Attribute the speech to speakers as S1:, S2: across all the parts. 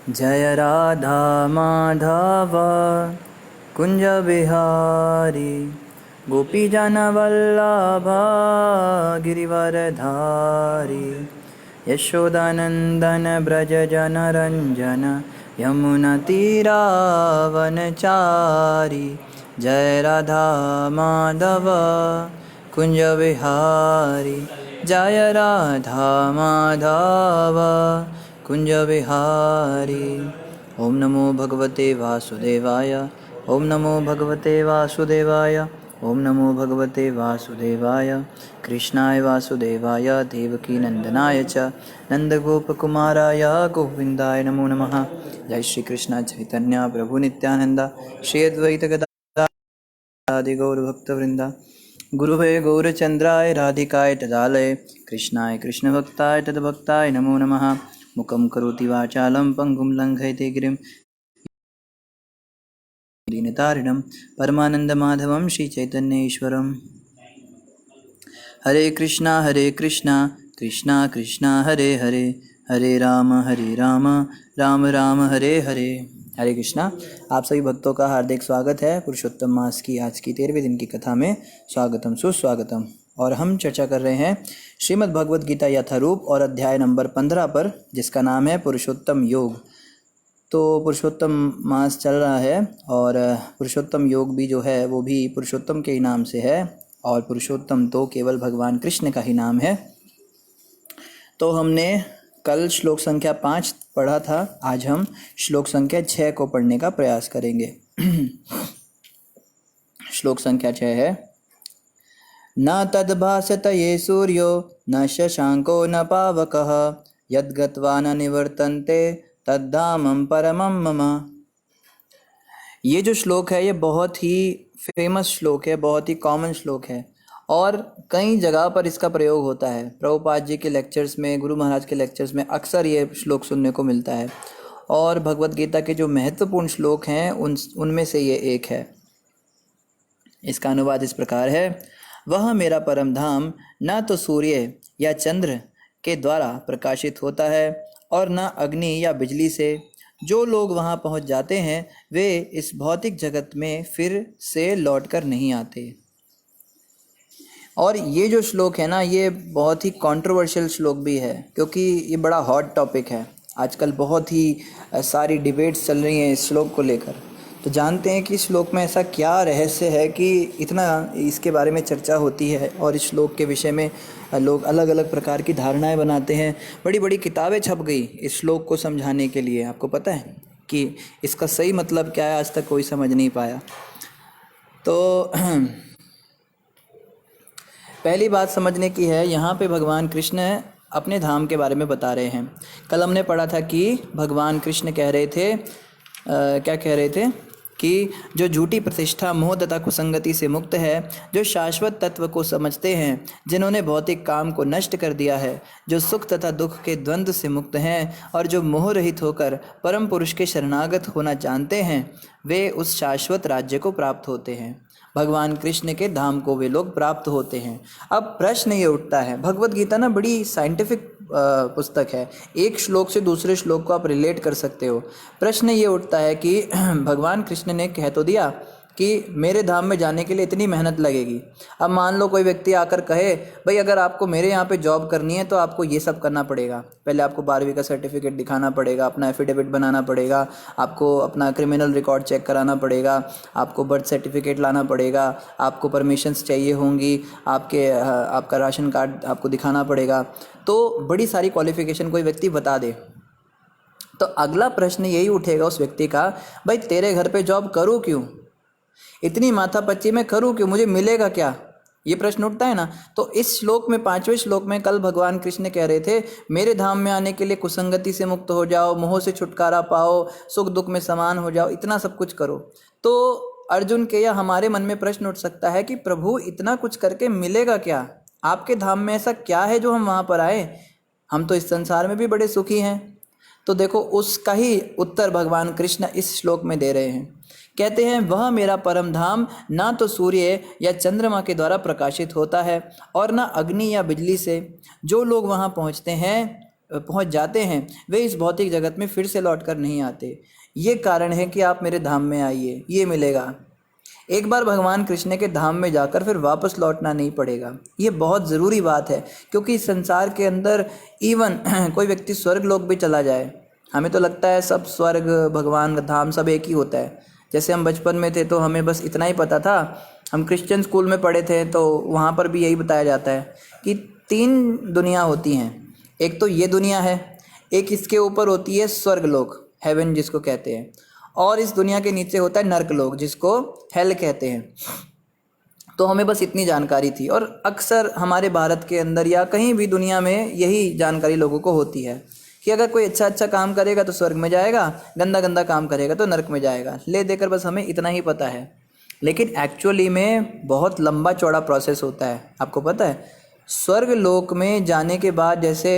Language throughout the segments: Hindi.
S1: जय राधा माधव कुंज बिहारी गोपीजनवल्लभ गिरिवरधारी यशोदानंदन ब्रज जनरंजन यमुनतीरावनचारी। जय राधा माधव कुंज बिहारी जय राधा माधव कुंज बिहारी। ओम नमो भगवते वासुदेवाय ओम नमो भगवते वासुदेवाय ओम नमो भगवते वासुदेवाय। कृष्णाय वासुदेवाय देवकी नंदनाय च नंदगोपकुमाराय गोविंदाय नमो नमः। जय श्री कृष्ण चैतन्य प्रभु नित्यानंद श्री अद्वैत गदाधर गौर भक्तवृंद। गुरुवे गौरचंद्राय राधिकाय तदालय कृष्णाय कृष्ण भक्ताय तद्भक्ताय नमो नमः। मुखं करोति वाचालं पंगुं लंघयते गिरिं दीनतारिणं परमानन्दमाधवं श्रीचैतन्येश्वरम्। हरे कृष्णा कृष्णा कृष्णा हरे हरे हरे राम राम राम हरे हरे। हरे कृष्णा। आप सभी भक्तों का हार्दिक स्वागत है पुरुषोत्तम मास की आज की 13वें दिन की कथा में। स्वागतम सुस्वागतम। और हम चर्चा कर रहे हैं श्रीमद् भगवद गीता यथारूप और अध्याय नंबर 15 पर, जिसका नाम है पुरुषोत्तम योग। तो पुरुषोत्तम मास चल रहा है और पुरुषोत्तम योग भी जो है वो भी पुरुषोत्तम के ही नाम से है, और पुरुषोत्तम तो केवल भगवान कृष्ण का ही नाम है। तो हमने कल श्लोक संख्या 5 पढ़ा था, आज हम श्लोक संख्या 6 को पढ़ने का प्रयास करेंगे। श्लोक संख्या 6 है, न तद्भासत ये सूर्यो न शशांको न पावकः यद्गत्वा न निवर्तन्ते तद्धामं परमं मम। ये जो श्लोक है ये बहुत ही फेमस श्लोक है, बहुत ही कॉमन श्लोक है और कई जगह पर इसका प्रयोग होता है। प्रभुपाद जी के लेक्चर्स में, गुरु महाराज के लेक्चर्स में अक्सर ये श्लोक सुनने को मिलता है और भगवद गीता के जो महत्वपूर्ण श्लोक हैं उनमें से ये एक है। इसका अनुवाद इस प्रकार है, वह मेरा परम धाम न तो सूर्य या चंद्र के द्वारा प्रकाशित होता है और न अग्नि या बिजली से। जो लोग वहाँ पहुँच जाते हैं वे इस भौतिक जगत में फिर से लौटकर नहीं आते। और ये जो श्लोक है ना, ये बहुत ही कंट्रोवर्शियल श्लोक भी है, क्योंकि ये बड़ा हॉट टॉपिक है। आजकल बहुत ही सारी डिबेट्स चल रही हैं इस श्लोक को लेकर। तो जानते हैं कि इस श्लोक में ऐसा क्या रहस्य है कि इतना इसके बारे में चर्चा होती है और इस श्लोक के विषय में लोग अलग अलग प्रकार की धारणाएं बनाते हैं। बड़ी बड़ी किताबें छप गई इस श्लोक को समझाने के लिए। आपको पता है कि इसका सही मतलब क्या है, आज तक कोई समझ नहीं पाया। तो पहली बात समझने की है, यहाँ पे भगवान कृष्ण अपने धाम के बारे में बता रहे हैं। कल हमने पढ़ा था कि भगवान कृष्ण कह रहे थे क्या कह रहे थे कि जो झूठी प्रतिष्ठा, मोह तथा कुसंगति से मुक्त है, जो शाश्वत तत्व को समझते हैं, जिन्होंने भौतिक काम को नष्ट कर दिया है, जो सुख तथा दुख के द्वंद्व से मुक्त हैं और जो मोह रहित होकर परम पुरुष के शरणागत होना जानते हैं, वे उस शाश्वत राज्य को प्राप्त होते हैं। भगवान कृष्ण के धाम को वे लोग प्राप्त होते हैं। अब प्रश्न ये उठता है, भगवद गीता ना बड़ी साइंटिफिक पुस्तक है, एक श्लोक से दूसरे श्लोक को आप रिलेट कर सकते हो। प्रश्न ये उठता है कि भगवान कृष्ण ने कह तो दिया कि मेरे धाम में जाने के लिए इतनी मेहनत लगेगी। अब मान लो कोई व्यक्ति आकर कहे, भाई अगर आपको मेरे यहाँ पे जॉब करनी है तो आपको ये सब करना पड़ेगा। पहले आपको 12वीं का सर्टिफिकेट दिखाना पड़ेगा, अपना एफिडेविट बनाना पड़ेगा, आपको अपना क्रिमिनल रिकॉर्ड चेक कराना पड़ेगा, आपको बर्थ सर्टिफिकेट लाना पड़ेगा, आपको परमिशंस चाहिए होंगी, आपका राशन कार्ड आपको दिखाना पड़ेगा। तो बड़ी सारी क्वालिफिकेशन कोई व्यक्ति बता दे तो अगला प्रश्न यही उठेगा उस व्यक्ति का, भाई तेरे घर पे जॉब करूँ क्यों, इतनी माथापच्ची में करूँ क्यों, मुझे मिलेगा क्या, ये प्रश्न उठता है ना। तो इस श्लोक में, 5वें श्लोक में कल भगवान कृष्ण कह रहे थे, मेरे धाम में आने के लिए कुसंगति से मुक्त हो जाओ, मोह से छुटकारा पाओ, सुख दुख में समान हो जाओ, इतना सब कुछ करो। तो अर्जुन के या हमारे मन में प्रश्न उठ सकता है कि प्रभु इतना कुछ करके मिलेगा क्या, आपके धाम में ऐसा क्या है जो हम वहाँ पर आए, हम तो इस संसार में भी बड़े सुखी हैं। तो देखो उसका ही उत्तर भगवान कृष्ण इस श्लोक में दे रहे हैं। कहते हैं, वह मेरा परम धाम ना तो सूर्य या चंद्रमा के द्वारा प्रकाशित होता है और ना अग्नि या बिजली से। जो लोग वहाँ पहुँचते हैं पहुंच जाते हैं वे इस भौतिक जगत में फिर से लौट कर नहीं आते। ये कारण है कि आप मेरे धाम में आइए, ये मिलेगा। एक बार भगवान कृष्ण के धाम में जाकर फिर वापस लौटना नहीं पड़ेगा। ये बहुत ज़रूरी बात है, क्योंकि इस संसार के अंदर इवन कोई व्यक्ति स्वर्ग लोक भी चला जाए, हमें तो लगता है सब स्वर्ग भगवान का धाम सब एक ही होता है। जैसे हम बचपन में थे तो हमें बस इतना ही पता था, हम क्रिश्चियन स्कूल में पढ़े थे तो वहाँ पर भी यही बताया जाता है कि 3 दुनिया होती हैं। एक तो ये दुनिया है, एक इसके ऊपर होती है स्वर्ग लोक, हेवन जिसको कहते हैं, और इस दुनिया के नीचे होता है नर्क लोक जिसको हेल कहते हैं। तो हमें बस इतनी जानकारी थी, और अक्सर हमारे भारत के अंदर या कहीं भी दुनिया में यही जानकारी लोगों को होती है कि अगर कोई अच्छा काम करेगा तो स्वर्ग में जाएगा, गंदा काम करेगा तो नर्क में जाएगा। ले देकर बस हमें इतना ही पता है, लेकिन एक्चुअली में बहुत लंबा चौड़ा प्रोसेस होता है। आपको पता है स्वर्ग लोक में जाने के बाद जैसे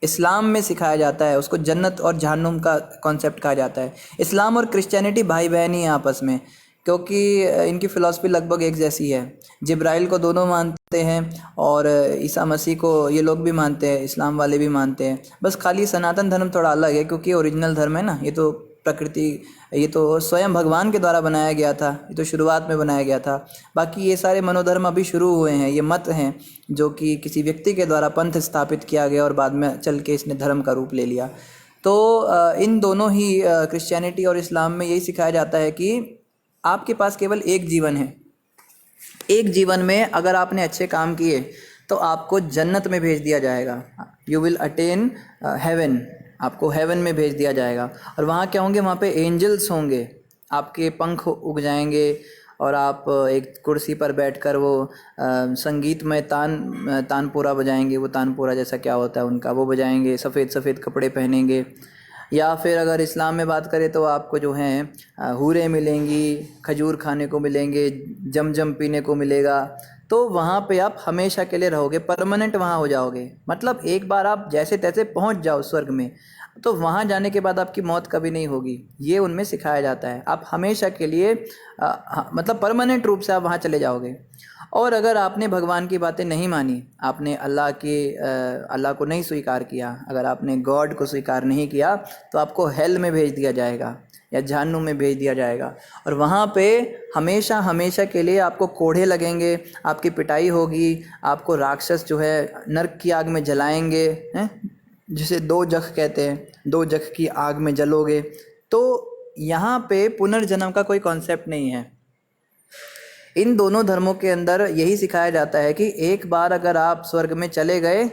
S1: इस्लाम में सिखाया जाता है, उसको जन्नत और जहन्नुम का कॉन्सेप्ट कहा जाता है। इस्लाम और क्रिश्चियनिटी भाई बहन ही हैं आपस में, क्योंकि इनकी फ़िलासफ़ी लगभग एक जैसी है। जिब्राइल को दोनों मानते हैं और ईसा मसीह को ये लोग भी मानते हैं, इस्लाम वाले भी मानते हैं। बस खाली सनातन धर्म थोड़ा अलग है, क्योंकि ओरिजिनल धर्म है ना, ये तो प्रकृति, ये तो स्वयं भगवान के द्वारा बनाया गया था, ये तो शुरुआत में बनाया गया था। बाकी ये सारे मनोधर्म अभी शुरू हुए हैं, ये मत हैं जो कि किसी व्यक्ति के द्वारा पंथ स्थापित किया गया और बाद में चल के इसने धर्म का रूप ले लिया। तो इन दोनों ही क्रिश्चियनिटी और इस्लाम में यही सिखाया जाता है कि आपके पास केवल एक जीवन है। एक जीवन में अगर आपने अच्छे काम किए तो आपको जन्नत में भेज दिया जाएगा, यू विल अटेन हेवन, आपको हेवन में भेज दिया जाएगा। और वहाँ क्या होंगे, वहाँ पे एंजल्स होंगे, आपके पंख उग जाएंगे और आप एक कुर्सी पर बैठकर वो संगीतमय तानपुरा बजाएंगे। वो तानपुरा जैसा क्या होता है उनका, वो बजाएंगे, सफ़ेद सफ़ेद कपड़े पहनेंगे। या फिर अगर इस्लाम में बात करें तो आपको जो हैं हूरें मिलेंगी, खजूर खाने को मिलेंगे, जमजम पीने को मिलेगा। तो वहाँ पे आप हमेशा के लिए रहोगे, परमानेंट वहाँ हो जाओगे। मतलब एक बार आप जैसे तैसे पहुँच जाओ स्वर्ग में, तो वहाँ जाने के बाद आपकी मौत कभी नहीं होगी, ये उनमें सिखाया जाता है। आप हमेशा के लिए मतलब परमानेंट रूप से आप वहाँ चले जाओगे। और अगर आपने भगवान की बातें नहीं मानी, आपने अल्लाह को नहीं स्वीकार किया, अगर आपने गॉड को स्वीकार नहीं किया, तो आपको हेल में भेज दिया जाएगा या जहन्नुम में भेज दिया जाएगा। और वहाँ पे हमेशा हमेशा के लिए आपको कोढ़े लगेंगे, आपकी पिटाई होगी, आपको राक्षस जो है नरक की आग में जलाएंगे, हैं, जिसे 2 जख कहते हैं, 2 जख की आग में जलोगे। तो यहाँ पे पुनर्जन्म का कोई कॉन्सेप्ट नहीं है। इन दोनों धर्मों के अंदर यही सिखाया जाता है कि एक बार अगर आप स्वर्ग में चले गए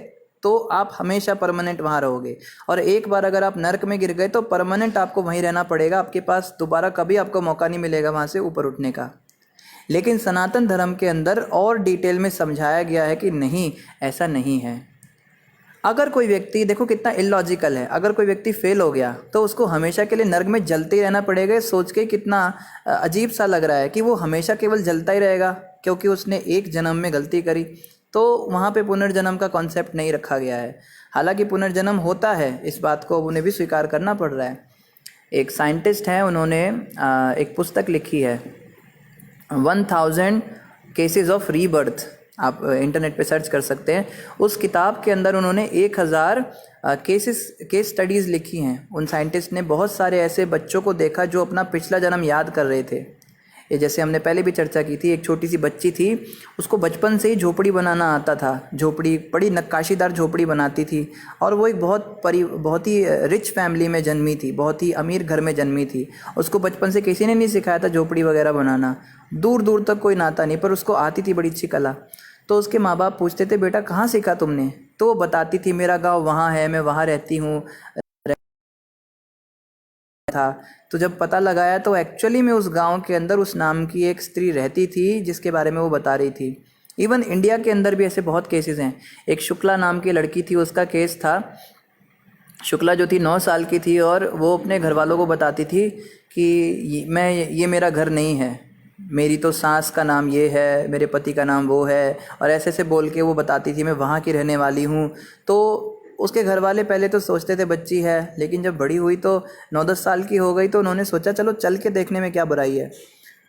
S1: तो आप हमेशा परमानेंट वहाँ रहोगे, और एक बार अगर आप नरक में गिर गए तो परमानेंट आपको वहीं रहना पड़ेगा, आपके पास दोबारा कभी आपको मौका नहीं मिलेगा वहाँ से ऊपर उठने का। लेकिन सनातन धर्म के अंदर और डिटेल में समझाया गया है कि नहीं, ऐसा नहीं है। अगर कोई व्यक्ति, देखो कितना इलॉजिकल है, अगर कोई व्यक्ति फेल हो गया तो उसको हमेशा के लिए नर्क में जलते ही रहना पड़ेगा। सोच के कितना अजीब सा लग रहा है कि वो हमेशा केवल जलता ही रहेगा क्योंकि उसने एक जन्म में गलती करी। तो वहाँ पे पुनर्जन्म का कॉन्सेप्ट नहीं रखा गया है। हालांकि पुनर्जन्म होता है, इस बात को उन्हें भी स्वीकार करना पड़ रहा है। एक साइंटिस्ट हैं, उन्होंने एक पुस्तक लिखी है 1000 केसेस ऑफ रीबर्थ, आप इंटरनेट पे सर्च कर सकते हैं। उस किताब के अंदर उन्होंने 1000 केस स्टडीज़ लिखी हैं। उन साइंटिस्ट ने बहुत सारे ऐसे बच्चों को देखा जो अपना पिछला जन्म याद कर रहे थे। ये जैसे हमने पहले भी चर्चा की थी, एक छोटी सी बच्ची थी, उसको बचपन से ही झोपड़ी बनाना आता था, झोपड़ी, बड़ी नक्काशीदार झोपड़ी बनाती थी, और वो एक बहुत ही रिच फैमिली में जन्मी थी, बहुत ही अमीर घर में जन्मी थी। उसको बचपन से किसी ने नहीं सिखाया था झोपड़ी वगैरह बनाना, दूर दूर तक कोई नाता नहीं, पर उसको आती थी बड़ी अच्छी कला। तो उसके माँ बाप पूछते थे, बेटा कहाँ सीखा तुमने? तो वो बताती थी, मेरा गाँव वहाँ है, मैं वहाँ रहती हूँ था। तो जब पता लगाया तो एक्चुअली में उस गांव के अंदर उस नाम की एक स्त्री रहती थी जिसके बारे में वो बता रही थी। इवन इंडिया के अंदर भी ऐसे बहुत केसेस हैं। एक शुक्ला नाम की लड़की थी, उसका केस था। शुक्ला जो थी 9 साल की थी और वो अपने घर वालों को बताती थी कि ये मेरा घर नहीं है, मेरी तो सास का नाम ये है, मेरे पति का नाम वो है, और ऐसे ऐसे बोल के वो बताती थी मैं वहाँ की रहने वाली हूँ। तो उसके घर वाले पहले तो सोचते थे बच्ची है, लेकिन जब बड़ी हुई तो 9-10 साल की हो गई तो उन्होंने सोचा चलो चल के देखने में क्या बुराई है।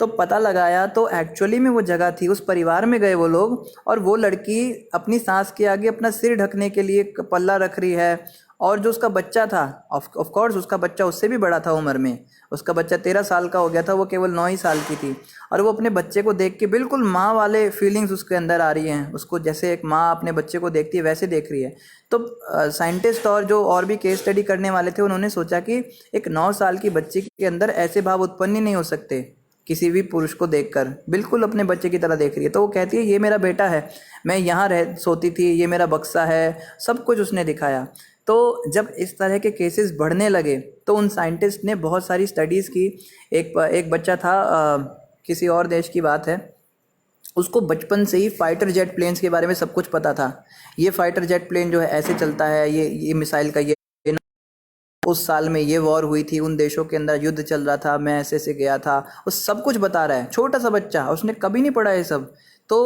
S1: तो पता लगाया तो एक्चुअली में वो जगह थी, उस परिवार में गए वो लोग, और वो लड़की अपनी सांस के आगे अपना सिर ढकने के लिए एक पल्ला रख रही है, और जो उसका बच्चा था, ऑफ कोर्स उसका बच्चा उससे भी बड़ा था उम्र में, उसका बच्चा 13 साल का हो गया था, वो केवल 9 ही साल की थी, और वो अपने बच्चे को देख के बिल्कुल माँ वाले फीलिंग्स उसके अंदर आ रही हैं, उसको जैसे एक माँ अपने बच्चे को देखती है वैसे देख रही है। तो साइंटिस्ट और जो और भी केस स्टडी करने वाले थे, उन्होंने सोचा कि एक 9 साल की बच्ची के अंदर ऐसे भाव उत्पन्न ही नहीं हो सकते किसी भी पुरुष को देखकर, बिल्कुल अपने बच्चे की तरह देख रही है। तो वो कहती है ये मेरा बेटा है, मैं यहाँ सोती थी, ये मेरा बक्सा है, सब कुछ उसने दिखाया। तो जब इस तरह के केसेस बढ़ने लगे तो उन साइंटिस्ट ने बहुत सारी स्टडीज़ की। एक बच्चा था, किसी और देश की बात है, उसको बचपन से ही फाइटर जेट प्लेन्स के बारे में सब कुछ पता था। ये फाइटर जेट प्लेन जो है ऐसे चलता है, ये मिसाइल का ये उस साल में ये वॉर हुई थी, उन देशों के अंदर युद्ध चल रहा था, मैं ऐसे से गया था, वो सब कुछ बता रहा है। छोटा सा बच्चा, उसने कभी नहीं पढ़ा ये सब, तो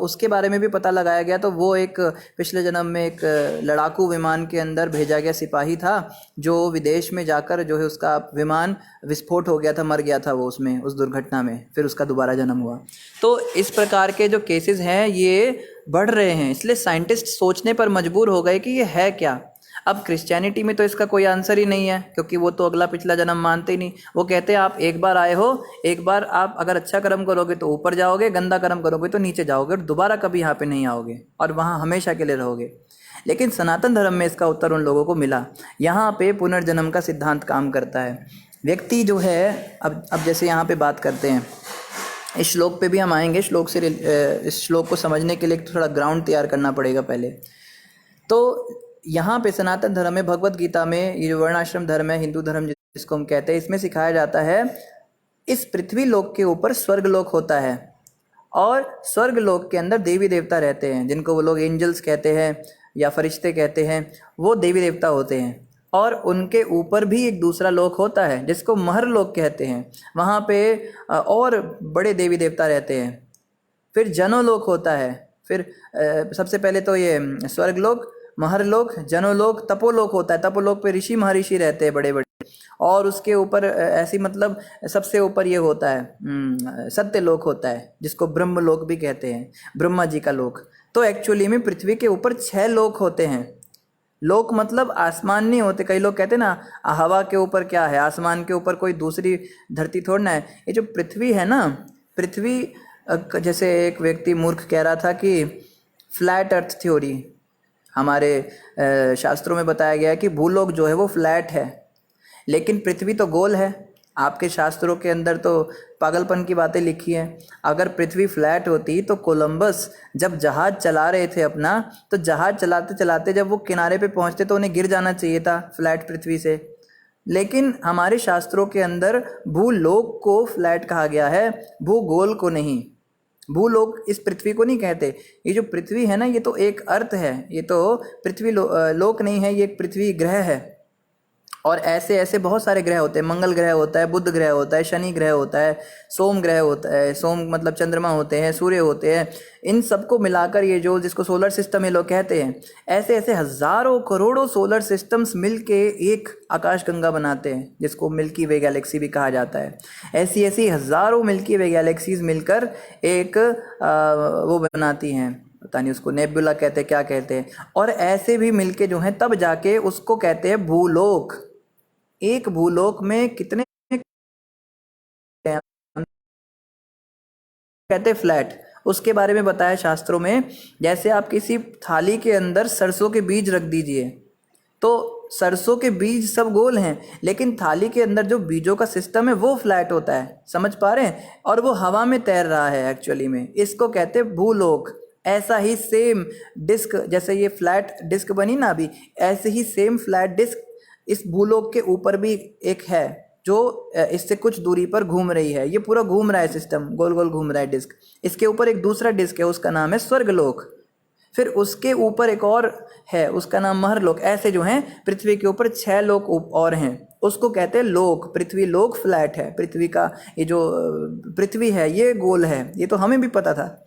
S1: उसके बारे में भी पता लगाया गया। तो वो एक पिछले जन्म में एक लड़ाकू विमान के अंदर भेजा गया सिपाही था, जो विदेश में जाकर जो है उसका विमान विस्फोट हो गया था, मर गया था वो उसमें, उस दुर्घटना में, फिर उसका दोबारा जन्म हुआ। तो इस प्रकार के जो केसेस हैं ये बढ़ रहे हैं, इसलिए साइंटिस्ट सोचने पर मजबूर हो गए कि ये है क्या। अब क्रिश्चियनिटी में तो इसका कोई आंसर ही नहीं है, क्योंकि वो तो अगला पिछला जन्म मानते ही नहीं। वो कहते हैं आप एक बार आए हो, एक बार आप अगर अच्छा कर्म करोगे तो ऊपर जाओगे, गंदा कर्म करोगे तो नीचे जाओगे, और दोबारा कभी यहाँ पे नहीं आओगे, और वहाँ हमेशा के लिए रहोगे। लेकिन सनातन धर्म में इसका उत्तर उन लोगों को मिला। यहाँ पे पुनर्जन्म का सिद्धांत काम करता है। व्यक्ति जो है, अब जैसे यहाँ पे बात करते हैं, इस श्लोक पे भी हम आएंगे, इस श्लोक को समझने के लिए थोड़ा ग्राउंड तैयार करना पड़ेगा पहले। तो यहाँ पे सनातन धर्म में, भगवत गीता में, ये जो वर्णाश्रम धर्म है, हिंदू धर्म जिसको हम कहते हैं, इसमें सिखाया जाता है इस पृथ्वी लोक के ऊपर स्वर्ग लोक होता है, और स्वर्ग लोक के अंदर देवी देवता रहते हैं, जिनको वो लोग एंजल्स कहते हैं या फरिश्ते कहते हैं, वो देवी देवता होते हैं। और उनके ऊपर भी एक दूसरा लोक होता है जिसको महर लोक कहते हैं, वहाँ पे और बड़े देवी देवता रहते हैं। फिर जनोलोक होता है, फिर सबसे पहले तो ये स्वर्ग लोक, महरलोक, जनोलोक, तपोलोक होता है। तपोलोक पे ऋषि महर्षि रहते हैं बड़े बड़े, और उसके ऊपर ऐसी मतलब सबसे ऊपर ये होता है सत्यलोक होता है, जिसको ब्रह्मलोक भी कहते हैं, ब्रह्मा जी का लोक। तो एक्चुअली में पृथ्वी के ऊपर 6 लोक होते हैं। लोक मतलब आसमान नहीं होते, कई लोग कहते हैं ना हवा के ऊपर क्या है, आसमान के ऊपर कोई दूसरी धरती थोड़ी ना है। ये जो पृथ्वी है ना, पृथ्वी, जैसे एक व्यक्ति मूर्ख कह रहा था कि फ्लैट अर्थ थ्योरी, हमारे शास्त्रों में बताया गया है कि भूलोक जो है वो फ्लैट है, लेकिन पृथ्वी तो गोल है। आपके शास्त्रों के अंदर तो पागलपन की बातें लिखी हैं। अगर पृथ्वी फ्लैट होती तो कोलंबस जब जहाज़ चला रहे थे अपना, तो जहाज़ चलाते चलाते जब वो किनारे पे पहुंचते तो उन्हें गिर जाना चाहिए था फ्लैट पृथ्वी से। लेकिन हमारे शास्त्रों के अंदर भूलोक को फ्लैट कहा गया है, भूगोल को नहीं। भूलोक इस पृथ्वी को नहीं कहते। ये जो पृथ्वी है ना, ये तो एक अर्थ है, ये तो पृथ्वी लोक नहीं है, ये एक पृथ्वी ग्रह है। और ऐसे ऐसे बहुत सारे ग्रह होते हैं, मंगल ग्रह होता है, बुध ग्रह होता है, शनि ग्रह होता है, सोम ग्रह होता है, सोम मतलब चंद्रमा होते हैं, सूर्य होते हैं। इन सबको मिलाकर ये जो जिसको सोलर सिस्टम ये लोग कहते हैं, ऐसे ऐसे हज़ारों करोड़ों सोलर सिस्टम्स मिलके एक आकाशगंगा बनाते हैं, जिसको मिल्की वे गैलेक्सी भी कहा जाता है। ऐसी ऐसी हज़ारों मिल्की वे गैलेक्सीज मिलकर एक वो बनाती हैं, पता नहीं उसको नेबुला कहते हैं क्या कहते हैं। और ऐसे भी मिलके जो हैं तब जाके उसको कहते हैं भूलोक। एक भूलोक में कितने कहते हैं फ्लैट, उसके बारे में बताया शास्त्रों में। जैसे आप किसी थाली के अंदर सरसों के बीज रख दीजिए, तो सरसों के बीज सब गोल हैं, लेकिन थाली के अंदर जो बीजों का सिस्टम है वो फ्लैट होता है, समझ पा रहे हैं, और वो हवा में तैर रहा है एक्चुअली में। इसको कहते हैं भूलोक। ऐसा ही सेम डिस्क, जैसे ये फ्लैट डिस्क बनी ना अभी, ऐसे ही सेम फ्लैट डिस्क इस भूलोक के ऊपर भी एक है, जो इससे कुछ दूरी पर घूम रही है। ये पूरा घूम रहा है सिस्टम, गोल गोल घूम रहा है डिस्क। इसके ऊपर एक दूसरा डिस्क है, उसका नाम है स्वर्गलोक। फिर उसके ऊपर एक और है, उसका नाम महरलोक। ऐसे जो हैं पृथ्वी के ऊपर 6 लोक और हैं, उसको कहते हैं लोक। पृथ्वी लोक फ्लैट है, पृथ्वी का ये जो पृथ्वी है ये गोल है, ये तो हमें भी पता था।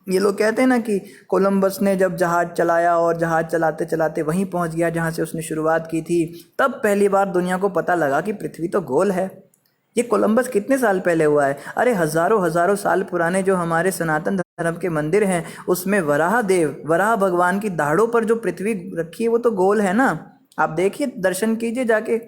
S1: ये लोग कहते हैं ना कि कोलंबस ने जब जहाज़ चलाया और जहाज़ चलाते चलाते वहीं पहुंच गया जहां से उसने शुरुआत की थी, तब पहली बार दुनिया को पता लगा कि पृथ्वी तो गोल है। ये कोलंबस कितने साल पहले हुआ है? अरे हजारों हजारों साल पुराने जो हमारे सनातन धर्म के मंदिर हैं उसमें वराह देव, वराह भगवान की दाढ़ों पर जो पृथ्वी रखी है वो तो गोल है ना। आप देखिए, दर्शन कीजिए जाके।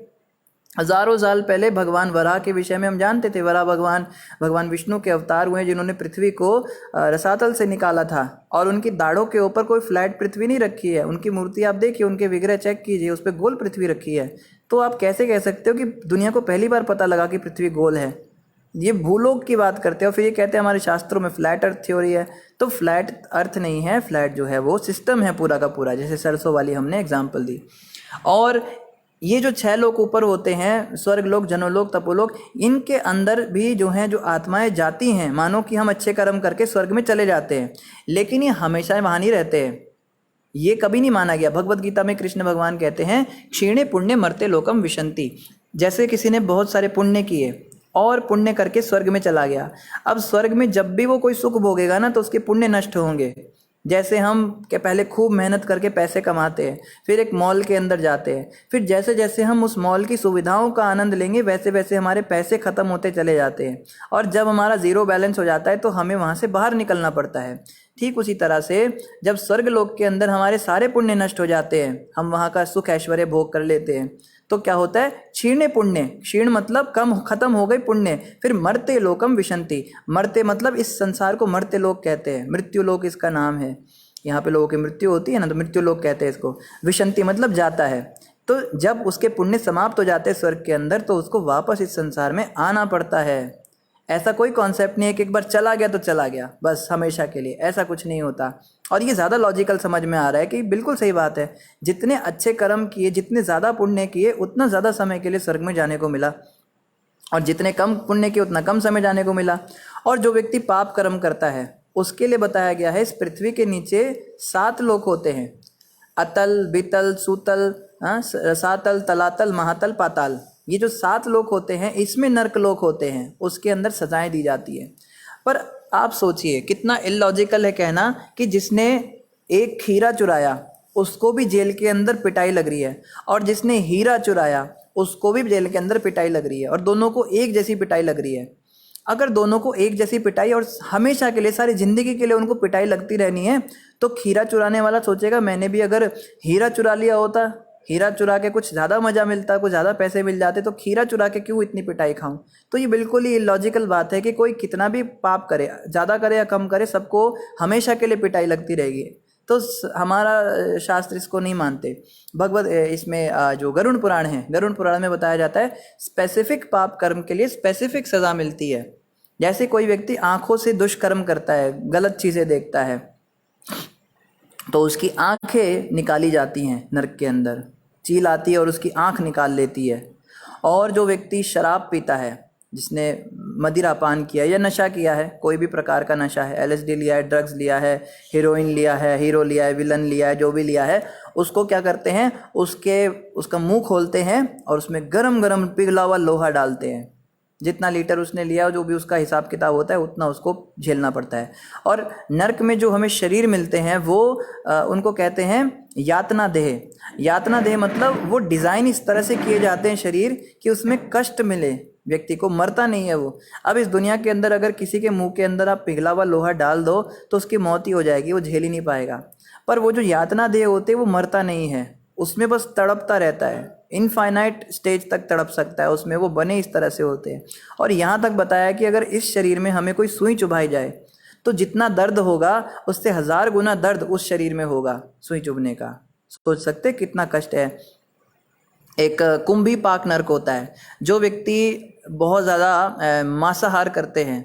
S1: हजारों साल पहले भगवान वराह के विषय में हम जानते थे। वराह भगवान भगवान विष्णु के अवतार हुए जिन्होंने पृथ्वी को रसातल से निकाला था, और उनकी दाढ़ों के ऊपर कोई फ्लैट पृथ्वी नहीं रखी है। उनकी मूर्ति आप देखिए, उनके विग्रह चेक कीजिए, उस पर गोल पृथ्वी रखी है। तो आप कैसे कह सकते हो कि दुनिया को पहली बार पता लगा कि पृथ्वी गोल है? ये भूलोक की बात करते हैं और फिर ये कहते हैं हमारे शास्त्रों में फ्लैट अर्थ थ्योरी है। तो फ्लैट अर्थ नहीं है, फ्लैट जो है वो सिस्टम है पूरा का पूरा, जैसे सरसों वाली हमने एग्जाम्पल दी। और ये जो 6 लोक ऊपर होते हैं, स्वर्ग लोक, जनोलोक, तपोलोक, इनके अंदर भी जो हैं जो आत्माएं जाती हैं, मानो कि हम अच्छे कर्म करके स्वर्ग में चले जाते हैं, लेकिन ये हमेशा वहाँ नहीं रहते हैं। ये कभी नहीं माना गया। भगवत गीता में कृष्ण भगवान कहते हैं क्षीणे पुण्य मर्ते लोकम विशंति। जैसे किसी ने बहुत सारे पुण्य किए और पुण्य करके स्वर्ग में चला गया, अब स्वर्ग में जब भी वो कोई सुख भोगेगा ना तो उसके पुण्य नष्ट होंगे। जैसे हम के पहले खूब मेहनत करके पैसे कमाते हैं, फिर एक मॉल के अंदर जाते हैं, फिर जैसे जैसे हम उस मॉल की सुविधाओं का आनंद लेंगे वैसे वैसे हमारे पैसे ख़त्म होते चले जाते हैं, और जब हमारा ज़ीरो बैलेंस हो जाता है तो हमें वहाँ से बाहर निकलना पड़ता है। ठीक उसी तरह से जब स्वर्ग लोक के अंदर हमारे सारे पुण्य नष्ट हो जाते हैं, हम वहाँ का सुख ऐश्वर्य भोग कर लेते हैं, तो क्या होता है? क्षीणे पुण्य, क्षीण मतलब कम, खत्म हो गई पुण्य। फिर मर्ते लोकम विशंति, मरते मतलब इस संसार को मर्ते लोक कहते हैं, मृत्यु लोक इसका नाम है। यहाँ पे लोगों की मृत्यु होती है ना, तो मृत्यु लोक कहते हैं इसको। विशंति मतलब जाता है। तो जब उसके पुण्य समाप्त हो जाते हैं स्वर्ग के अंदर तो उसको वापस इस संसार में आना पड़ता है। ऐसा कोई कॉन्सेप्ट नहीं है कि एक बार चला गया तो चला गया बस हमेशा के लिए, ऐसा कुछ नहीं होता। और ये ज़्यादा लॉजिकल समझ में आ रहा है कि बिल्कुल सही बात है, जितने अच्छे कर्म किए, जितने ज़्यादा पुण्य किए, उतना ज़्यादा समय के लिए स्वर्ग में जाने को मिला, और जितने कम पुण्य किए उतना कम समय जाने को मिला। और जो व्यक्ति पाप कर्म करता है उसके लिए बताया गया है इस पृथ्वी के नीचे 7 लोक होते हैं, अतल, बितल, सूतल, सातल, तलातल, महातल, पाताल। ये जो 7 लोक होते हैं इसमें नर्क लोक होते हैं, उसके अंदर सजाएं दी जाती है। पर आप सोचिए कितना इलॉजिकल है कहना कि जिसने एक खीरा चुराया उसको भी जेल के अंदर पिटाई लग रही है, और जिसने हीरा चुराया उसको भी जेल के अंदर पिटाई लग रही है, और दोनों को एक जैसी पिटाई लग रही है। अगर दोनों को एक जैसी पिटाई और हमेशा के लिए, सारी ज़िंदगी के लिए उनको पिटाई लगती रहनी है, तो खीरा चुराने वाला सोचेगा मैंने भी अगर हीरा चुरा लिया होता, हीरा चुरा के कुछ ज़्यादा मज़ा मिलता, कुछ ज़्यादा पैसे मिल जाते, तो खीरा चुरा के क्यों इतनी पिटाई खाऊं। तो ये बिल्कुल ही इलॉजिकल बात है कि कोई कितना भी पाप करे, ज़्यादा करे या कम करे, सबको हमेशा के लिए पिटाई लगती रहेगी। तो हमारा शास्त्र इसको नहीं मानते। भगवत इसमें जो गरुड़ पुराण है, गरुड़ पुराण में बताया जाता है स्पेसिफिक पाप कर्म के लिए स्पेसिफिक सज़ा मिलती है। जैसे कोई व्यक्ति आँखों से दुष्कर्म करता है, गलत चीज़ें देखता है, तो उसकी आँखें निकाली जाती हैं नरक के अंदर, चील आती है और उसकी आँख निकाल लेती है। और जो व्यक्ति शराब पीता है, जिसने मदिरा पान किया या नशा किया है, कोई भी प्रकार का नशा है, LSD लिया है, ड्रग्स लिया है, हीरोइन लिया है, हीरो लिया है, विलन लिया है, जो भी लिया है, उसको क्या करते हैं, उसका मुंह खोलते हैं और उसमें गरम गरम पिघला हुआ लोहा डालते हैं। जितना लीटर उसने लिया, जो भी उसका हिसाब किताब होता है, उतना उसको झेलना पड़ता है। और नरक में जो हमें शरीर मिलते हैं वो उनको कहते हैं यातना देह। यातना देह मतलब वो डिज़ाइन इस तरह से किए जाते हैं शरीर कि उसमें कष्ट मिले व्यक्ति को, मरता नहीं है वो। अब इस दुनिया के अंदर अगर किसी के मुंह के अंदर आप पिघला हुआ लोहा डाल दो तो उसकी मौत ही हो जाएगी, वो झेल ही नहीं पाएगा। पर वो जो यातना देह होते हैं वो मरता नहीं है, उसमें बस तड़पता रहता है, इनफाइनाइट स्टेज तक तड़प सकता है उसमें, वो बने इस तरह से होते हैं। और यहाँ तक बताया कि अगर इस शरीर में हमें कोई सुई चुभाई जाए तो जितना दर्द होगा उससे 1000 गुना दर्द उस शरीर में होगा सुई चुभने का। सोच सकते कितना कष्ट है। एक कुंभी पाक नरक होता है। जो व्यक्ति बहुत ज़्यादा मांसाहार करते हैं,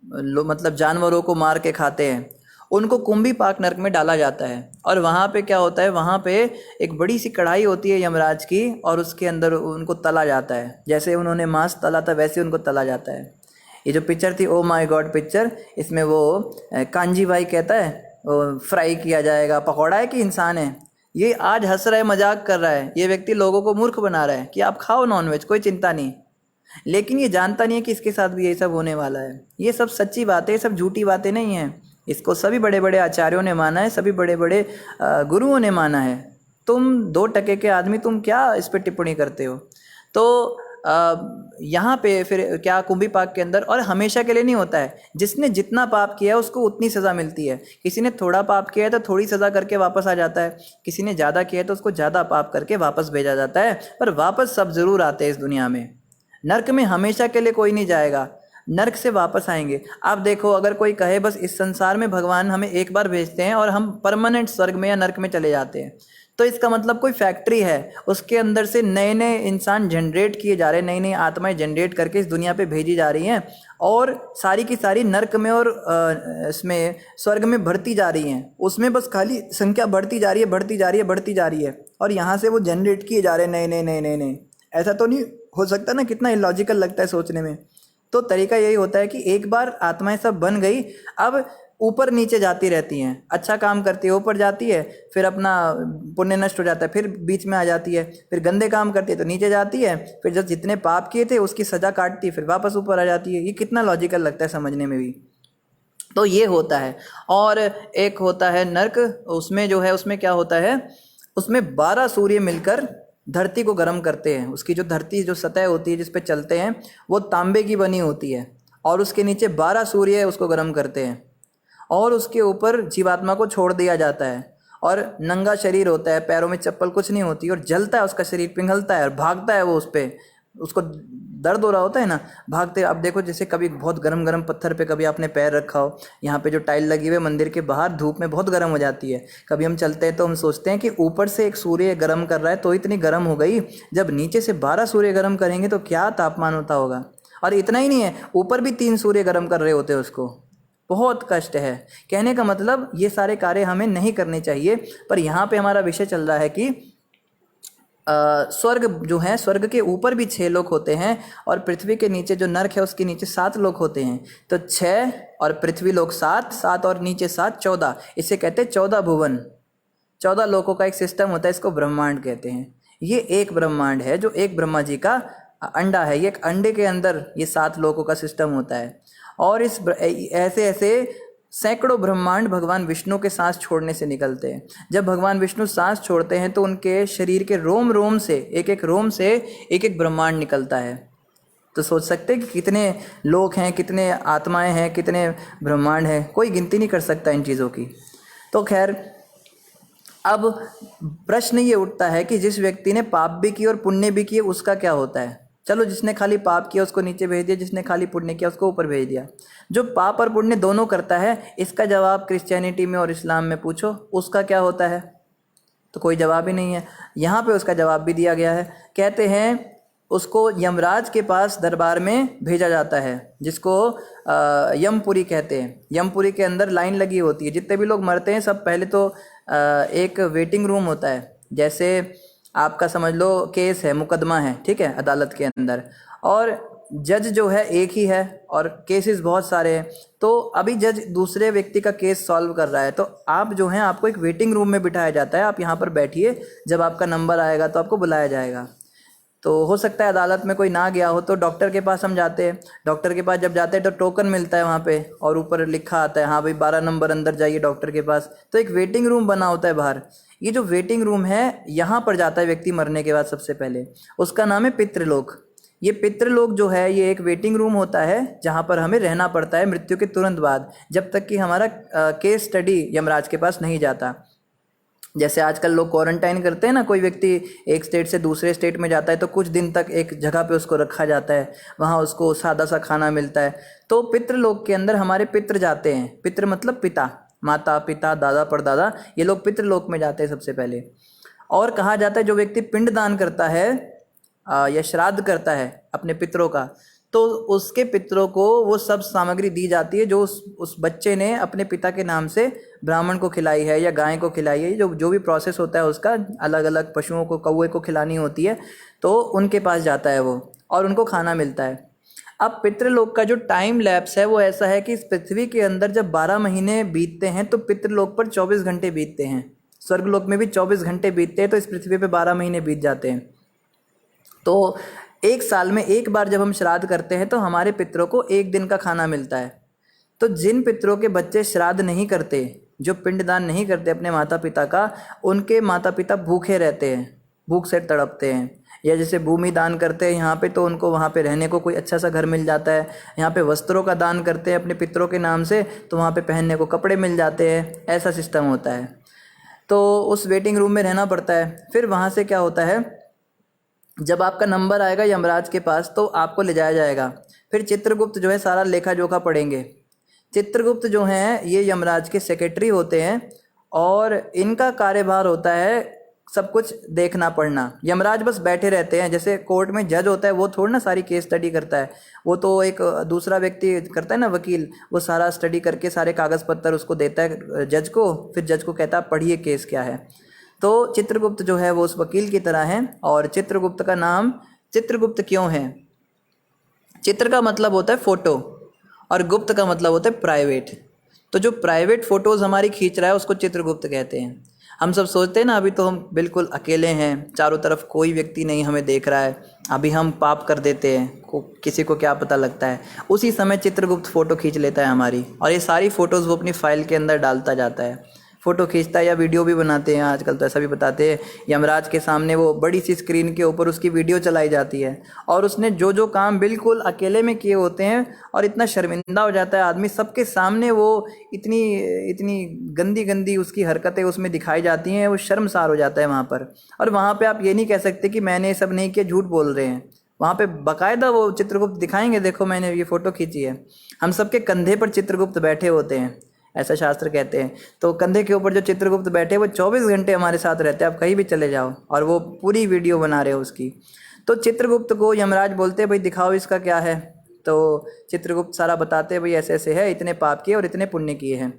S1: मतलब जानवरों को मार के खाते हैं, उनको कुंभी पाक नरक में डाला जाता है। और वहाँ पे क्या होता है, वहाँ पे एक बड़ी सी कढ़ाई होती है यमराज की, और उसके अंदर उनको तला जाता है। जैसे उन्होंने मांस तला था वैसे उनको तला जाता है। ये जो पिक्चर थी ओ माय गॉड पिक्चर, इसमें वो कांजी भाई कहता है वो फ्राई किया जाएगा, पकौड़ा है कि इंसान है। ये आज हंस रहा है, मजाक कर रहा है, ये व्यक्ति लोगों को मूर्ख बना रहा है कि आप खाओ नॉनवेज, कोई चिंता नहीं। लेकिन ये जानता नहीं है कि इसके साथ भी यही सब होने वाला है। ये सब सच्ची बातें, ये सब झूठी बातें नहीं हैं। इसको सभी बड़े बड़े आचार्यों ने माना है, सभी बड़े बड़े गुरुओं ने माना है। तुम 2 टके के आदमी, तुम क्या इस पर टिप्पणी करते हो। तो यहाँ पे फिर क्या कुंभी पाक के अंदर, और हमेशा के लिए नहीं होता है, जिसने जितना पाप किया है उसको उतनी सज़ा मिलती है। किसी ने थोड़ा पाप किया है तो थोड़ी सज़ा करके वापस आ जाता है, किसी ने ज़्यादा किया है तो उसको ज़्यादा पाप करके वापस भेजा जाता है, पर वापस सब ज़रूर आते हैं इस दुनिया में। नर्क में हमेशा के लिए कोई नहीं जाएगा, नर्क से वापस आएंगे। आप देखो, अगर कोई कहे बस इस संसार में भगवान हमें एक बार भेजते हैं और हम परमानेंट स्वर्ग में या नर्क में चले जाते हैं, तो इसका मतलब कोई फैक्ट्री है, उसके अंदर से नए नए इंसान जनरेट किए जा रहे हैं, नई नई आत्माएं जनरेट करके इस दुनिया पे भेजी जा रही हैं, और सारी की सारी नर्क में और इसमें स्वर्ग में बढ़ती जा रही हैं। उसमें बस खाली संख्या बढ़ती जा रही है, बढ़ती जा रही है, बढ़ती जा रही है, और यहाँ से वो जनरेट किए जा रहे हैं नए नए नए नए नए। ऐसा तो नहीं हो सकता ना, कितना इलॉजिकल लगता है सोचने में। तो तरीका यही होता है कि एक बार आत्माएं सब बन गई, अब ऊपर नीचे जाती रहती हैं, अच्छा काम करती है ऊपर जाती है, फिर अपना पुण्य नष्ट हो जाता है, फिर बीच में आ जाती है, फिर गंदे काम करती है तो नीचे जाती है, फिर जब जितने पाप किए थे उसकी सज़ा काटती है, फिर वापस ऊपर आ जाती है। ये कितना लॉजिकल लगता है समझने में भी। तो ये होता है। और एक होता है नर्क, उसमें जो है उसमें क्या होता है, उसमें 12 सूर्य मिलकर धरती को गर्म करते हैं। उसकी जो धरती जो सतह होती है जिस पे चलते हैं वो तांबे की बनी होती है, और उसके नीचे 12 सूर्य उसको गर्म करते हैं, और उसके ऊपर जीवात्मा को छोड़ दिया जाता है, और नंगा शरीर होता है, पैरों में चप्पल कुछ नहीं होती, और जलता है उसका शरीर, पिघलता है और भागता है वो उस पर, उसको दर्द हो रहा होता है ना, भागते। अब देखो जैसे कभी बहुत गरम गरम पत्थर पे कभी आपने पैर रखा हो, यहाँ पे जो टाइल लगी हुई है मंदिर के बाहर धूप में बहुत गर्म हो जाती है, कभी हम चलते हैं तो हम सोचते हैं कि ऊपर से एक सूर्य गर्म कर रहा है तो इतनी गर्म हो गई, जब नीचे से 12 सूर्य गर्म करेंगे तो क्या तापमान होता होगा। और इतना ही नहीं है, ऊपर भी 3 सूर्य गर्म कर रहे होते हैं उसको, बहुत कष्ट है। कहने का मतलब ये सारे कार्य हमें नहीं करने चाहिए। पर यहाँ पे हमारा विषय चल रहा है कि स्वर्ग जो है, स्वर्ग के ऊपर भी 6 लोक होते हैं, और पृथ्वी के नीचे जो नर्क है उसके नीचे 7 लोक होते हैं। तो 6 और पृथ्वी लोक 7, 7 और नीचे 7, 14, इसे कहते हैं 14 भुवन। 14 लोकों का एक सिस्टम होता है, इसको ब्रह्मांड कहते हैं। ये एक ब्रह्मांड है जो एक ब्रह्मा जी का अंडा है, ये एक अंडे के अंदर ये 7 लोकों का सिस्टम होता है। और इस ऐसे ऐसे सैकड़ों ब्रह्मांड भगवान विष्णु के सांस छोड़ने से निकलते हैं। जब भगवान विष्णु सांस छोड़ते हैं तो उनके शरीर के रोम रोम से, एक एक रोम से एक एक ब्रह्मांड निकलता है। तो सोच सकते हैं कि कितने लोक हैं, कितने आत्माएं हैं, कितने ब्रह्मांड हैं, कोई गिनती नहीं कर सकता इन चीज़ों की। तो खैर, अब प्रश्न ये उठता है कि जिस व्यक्ति ने पाप भी किए और पुण्य भी किए उसका क्या होता है। चलो, जिसने खाली पाप किया उसको नीचे भेज दिया, जिसने खाली पुण्य किया उसको ऊपर भेज दिया। जो पाप और पुण्य दोनों करता है, इसका जवाब क्रिश्चियनिटी में और इस्लाम में पूछो उसका क्या होता है, तो कोई जवाब ही नहीं है। यहाँ पे उसका जवाब भी दिया गया है। कहते हैं उसको यमराज के पास दरबार में भेजा जाता है, जिसको यमपुरी कहते हैं। यमपुरी के अंदर लाइन लगी होती है, जितने भी लोग मरते हैं सब पहले तो एक वेटिंग रूम होता है, जैसे आपका समझ लो केस है, मुकदमा है, ठीक है, अदालत के अंदर, और जज जो है एक ही है और केसेस बहुत सारे हैं। तो अभी जज दूसरे व्यक्ति का केस सॉल्व कर रहा है, तो आप जो हैं आपको एक वेटिंग रूम में बिठाया जाता है, आप यहाँ पर बैठिए, जब आपका नंबर आएगा तो आपको बुलाया जाएगा। तो हो सकता है अदालत में कोई ना गया हो तो डॉक्टर के पास हम जाते हैं, डॉक्टर के पास जब जाते हैं तो टोकन मिलता है वहाँ पे, और ऊपर लिखा आता है हाँ भाई 12 नंबर अंदर जाइए डॉक्टर के पास। तो एक वेटिंग रूम बना होता है बाहर। ये जो वेटिंग रूम है, यहाँ पर जाता है व्यक्ति मरने के बाद सबसे पहले, उसका नाम है पितृलोक। ये पितृलोक जो है ये एक वेटिंग रूम होता है जहाँ पर हमें रहना पड़ता है मृत्यु के तुरंत बाद, जब तक कि हमारा केस स्टडी यमराज के पास नहीं जाता। जैसे आजकल लोग क्वारंटाइन करते हैं ना, कोई व्यक्ति एक स्टेट से दूसरे स्टेट में जाता है तो कुछ दिन तक एक जगह पे उसको रखा जाता है, वहाँ उसको सादा सा खाना मिलता है। तो पितृलोक के अंदर हमारे पितृ जाते हैं, पितृ मतलब पिता, माता पिता दादा परदादा, ये लोग पितृलोक में जाते हैं सबसे पहले। और कहा जाता है जो व्यक्ति पिंडदान करता है या श्राद्ध करता है अपने पितरों का, तो उसके पितरों को वो सब सामग्री दी जाती है जो उस बच्चे ने अपने पिता के नाम से ब्राह्मण को खिलाई है या गाय को खिलाई है, जो भी प्रोसेस होता है उसका, अलग अलग पशुओं को, कौवे को खिलानी होती है, तो उनके पास जाता है वो और उनको खाना मिलता है। अब पितृलोक का जो टाइम लैप्स है वो ऐसा है कि इस पृथ्वी के अंदर जब 12 महीने बीतते हैं तो पितृलोक पर 24 घंटे बीतते हैं, स्वर्गलोक में भी 24 घंटे बीतते हैं, तो इस पृथ्वी पे 12 महीने बीत जाते हैं। तो एक साल में एक बार जब हम श्राद्ध करते हैं तो हमारे पितरों को एक दिन का खाना मिलता है। तो जिन पितरों के बच्चे श्राद्ध नहीं करते, जो पिंडदान नहीं करते अपने माता पिता का, उनके माता पिता भूखे रहते हैं, भूख से तड़पते हैं, या जैसे भूमि दान करते हैं यहाँ पे तो उनको वहाँ पे रहने को कोई अच्छा सा घर मिल जाता है। यहाँ पे वस्त्रों का दान करते हैं अपने पितरों के नाम से तो वहाँ पे पहनने को कपड़े मिल जाते हैं, ऐसा सिस्टम होता है। तो उस वेटिंग रूम में रहना पड़ता है। फिर वहाँ से क्या होता है, जब आपका नंबर आएगा यमराज के पास तो आपको ले जाया जाएगा। फिर चित्रगुप्त जो है सारा लेखा जोखा पढ़ेंगे। चित्रगुप्त जो हैं ये यमराज के सेक्रेटरी होते हैं और इनका कार्यभार होता है सब कुछ देखना पढ़ना। यमराज बस बैठे रहते हैं, जैसे कोर्ट में जज होता है वो थोड़ा ना सारी केस स्टडी करता है, वो तो एक दूसरा व्यक्ति करता है ना, वकील, वो सारा स्टडी करके सारे कागज़ पत्तर उसको देता है जज को, फिर जज को कहता है पढ़िए केस क्या है। तो चित्रगुप्त जो है वो उस वकील की तरह है। और चित्रगुप्त का नाम चित्रगुप्त क्यों है? चित्र का मतलब होता है फ़ोटो और गुप्त का मतलब होता है प्राइवेट। तो जो प्राइवेट फ़ोटोज़ हमारी खींच रहा है उसको चित्रगुप्त कहते हैं। हम सब सोचते हैं ना अभी तो हम बिल्कुल अकेले हैं, चारों तरफ कोई व्यक्ति नहीं हमें देख रहा है, अभी हम पाप कर देते हैं, किसी को क्या पता लगता है। उसी समय चित्रगुप्त फ़ोटो खींच लेता है हमारी, और ये सारी फ़ोटोज़ वो अपनी फ़ाइल के अंदर डालता जाता है। फ़ोटो खींचता है या वीडियो भी बनाते हैं, आजकल तो ऐसा भी बताते हैं। यमराज के सामने वो बड़ी सी स्क्रीन के ऊपर उसकी वीडियो चलाई जाती है और उसने जो जो काम बिल्कुल अकेले में किए होते हैं, और इतना शर्मिंदा हो जाता है आदमी सबके सामने, वो इतनी इतनी गंदी गंदी उसकी हरकतें उसमें दिखाई जाती हैं, वो शर्मसार हो जाता है वहाँ पर। और वहाँ पर आप ये नहीं कह सकते कि मैंने ये सब नहीं किया, झूठ बोल रहे हैं। वहाँ पे बाकायदा वो चित्रगुप्त दिखाएंगे, देखो मैंने ये फ़ोटो खींची है। हम सबके कंधे पर चित्रगुप्त बैठे होते हैं, ऐसा शास्त्र कहते हैं। तो कंधे के ऊपर जो चित्रगुप्त बैठे वो 24 घंटे हमारे साथ रहते हैं, आप कहीं भी चले जाओ, और वो पूरी वीडियो बना रहे हो उसकी। तो चित्रगुप्त को यमराज बोलते हैं भाई दिखाओ इसका क्या है। तो चित्रगुप्त सारा बताते हैं भाई ऐसे ऐसे है, इतने पाप किए और इतने पुण्य किए हैं।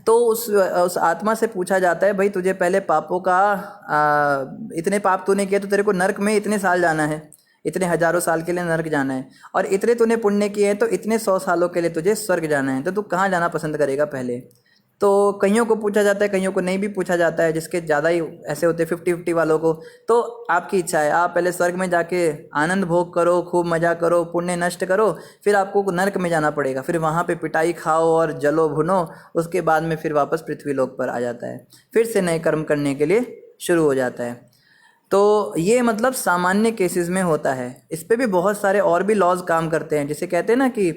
S1: तो उस आत्मा से पूछा जाता है भाई तुझे पहले पापों का इतने पाप तूने किए तो तेरे को नरक में इतने साल जाना है, इतने हजारों साल के लिए नरक जाना है, और इतने तूने पुण्य किए हैं तो इतने 100 सालों के लिए तुझे स्वर्ग जाना है, तो तू कहाँ जाना पसंद करेगा पहले। तो कईयों को पूछा जाता है, कईयों को नहीं भी पूछा जाता है, जिसके ज़्यादा ही ऐसे होते हैं 50-50 वालों को। तो आपकी इच्छा है, आप पहले स्वर्ग में जाके आनंद भोग करो, खूब मज़ा करो, पुण्य नष्ट करो, फिर आपको नरक में जाना पड़ेगा, फिर वहाँ पे पिटाई खाओ और जलो भुनो, उसके बाद में फिर वापस पृथ्वी लोक पर आ जाता है, फिर से नए कर्म करने के लिए शुरू हो जाता है। तो ये मतलब सामान्य केसेस में होता है। इस पे भी बहुत सारे और भी लॉज काम करते हैं, जैसे कहते हैं ना कि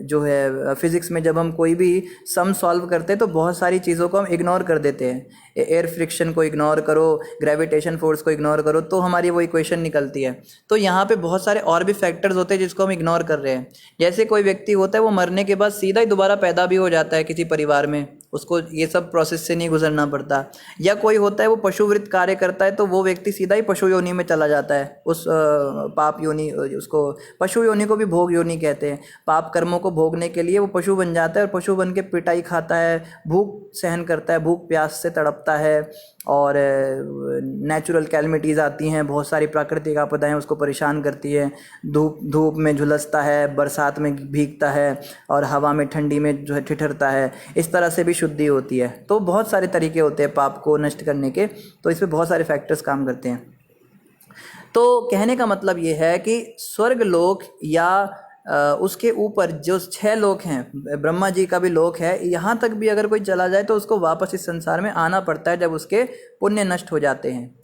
S1: जो है फिज़िक्स में जब हम कोई भी सम सॉल्व करते हैं तो बहुत सारी चीज़ों को हम इग्नोर कर देते हैं। एयर फ्रिक्शन को इग्नोर करो, ग्रेविटेशन फोर्स को इग्नोर करो, तो हमारी वो इक्वेशन निकलती है। तो यहाँ पे बहुत सारे और भी फैक्टर्स होते हैं जिसको हम इग्नोर कर रहे हैं। जैसे कोई व्यक्ति होता है वो मरने के बाद सीधा ही दोबारा पैदा भी हो जाता है किसी परिवार में, उसको ये सब प्रोसेस से नहीं गुजरना पड़ता। या कोई होता है वो पशुवृत्त कार्य करता है तो वो व्यक्ति सीधा ही पशु योनि में चला जाता है, उस पाप योनि, उसको पशु योनि को भी भोग योनि कहते हैं। पाप कर्मों को भोगने के लिए वो पशु बन जाता है और पशु बन के पिटाई खाता है, भूख सहन करता है, भूख प्यास से तड़पता है, और नेचुरल कैलमिटीज़ आती हैं, बहुत सारी प्राकृतिक आपदाएं उसको परेशान करती है, धूप में झुलसता है, बरसात में भीगता है, और हवा में ठंडी में जो है ठिठुरता है, इस तरह से भी शुद्धि होती है। तो बहुत सारे तरीके होते हैं पाप को नष्ट करने के, तो इस पर बहुत सारे फैक्टर्स काम करते हैं। तो कहने का मतलब ये है कि स्वर्ग लोक या उसके ऊपर जो 6 लोक हैं, ब्रह्मा जी का भी लोक है, यहाँ तक भी अगर कोई चला जाए तो उसको वापस इस संसार में आना पड़ता है जब उसके पुण्य नष्ट हो जाते हैं।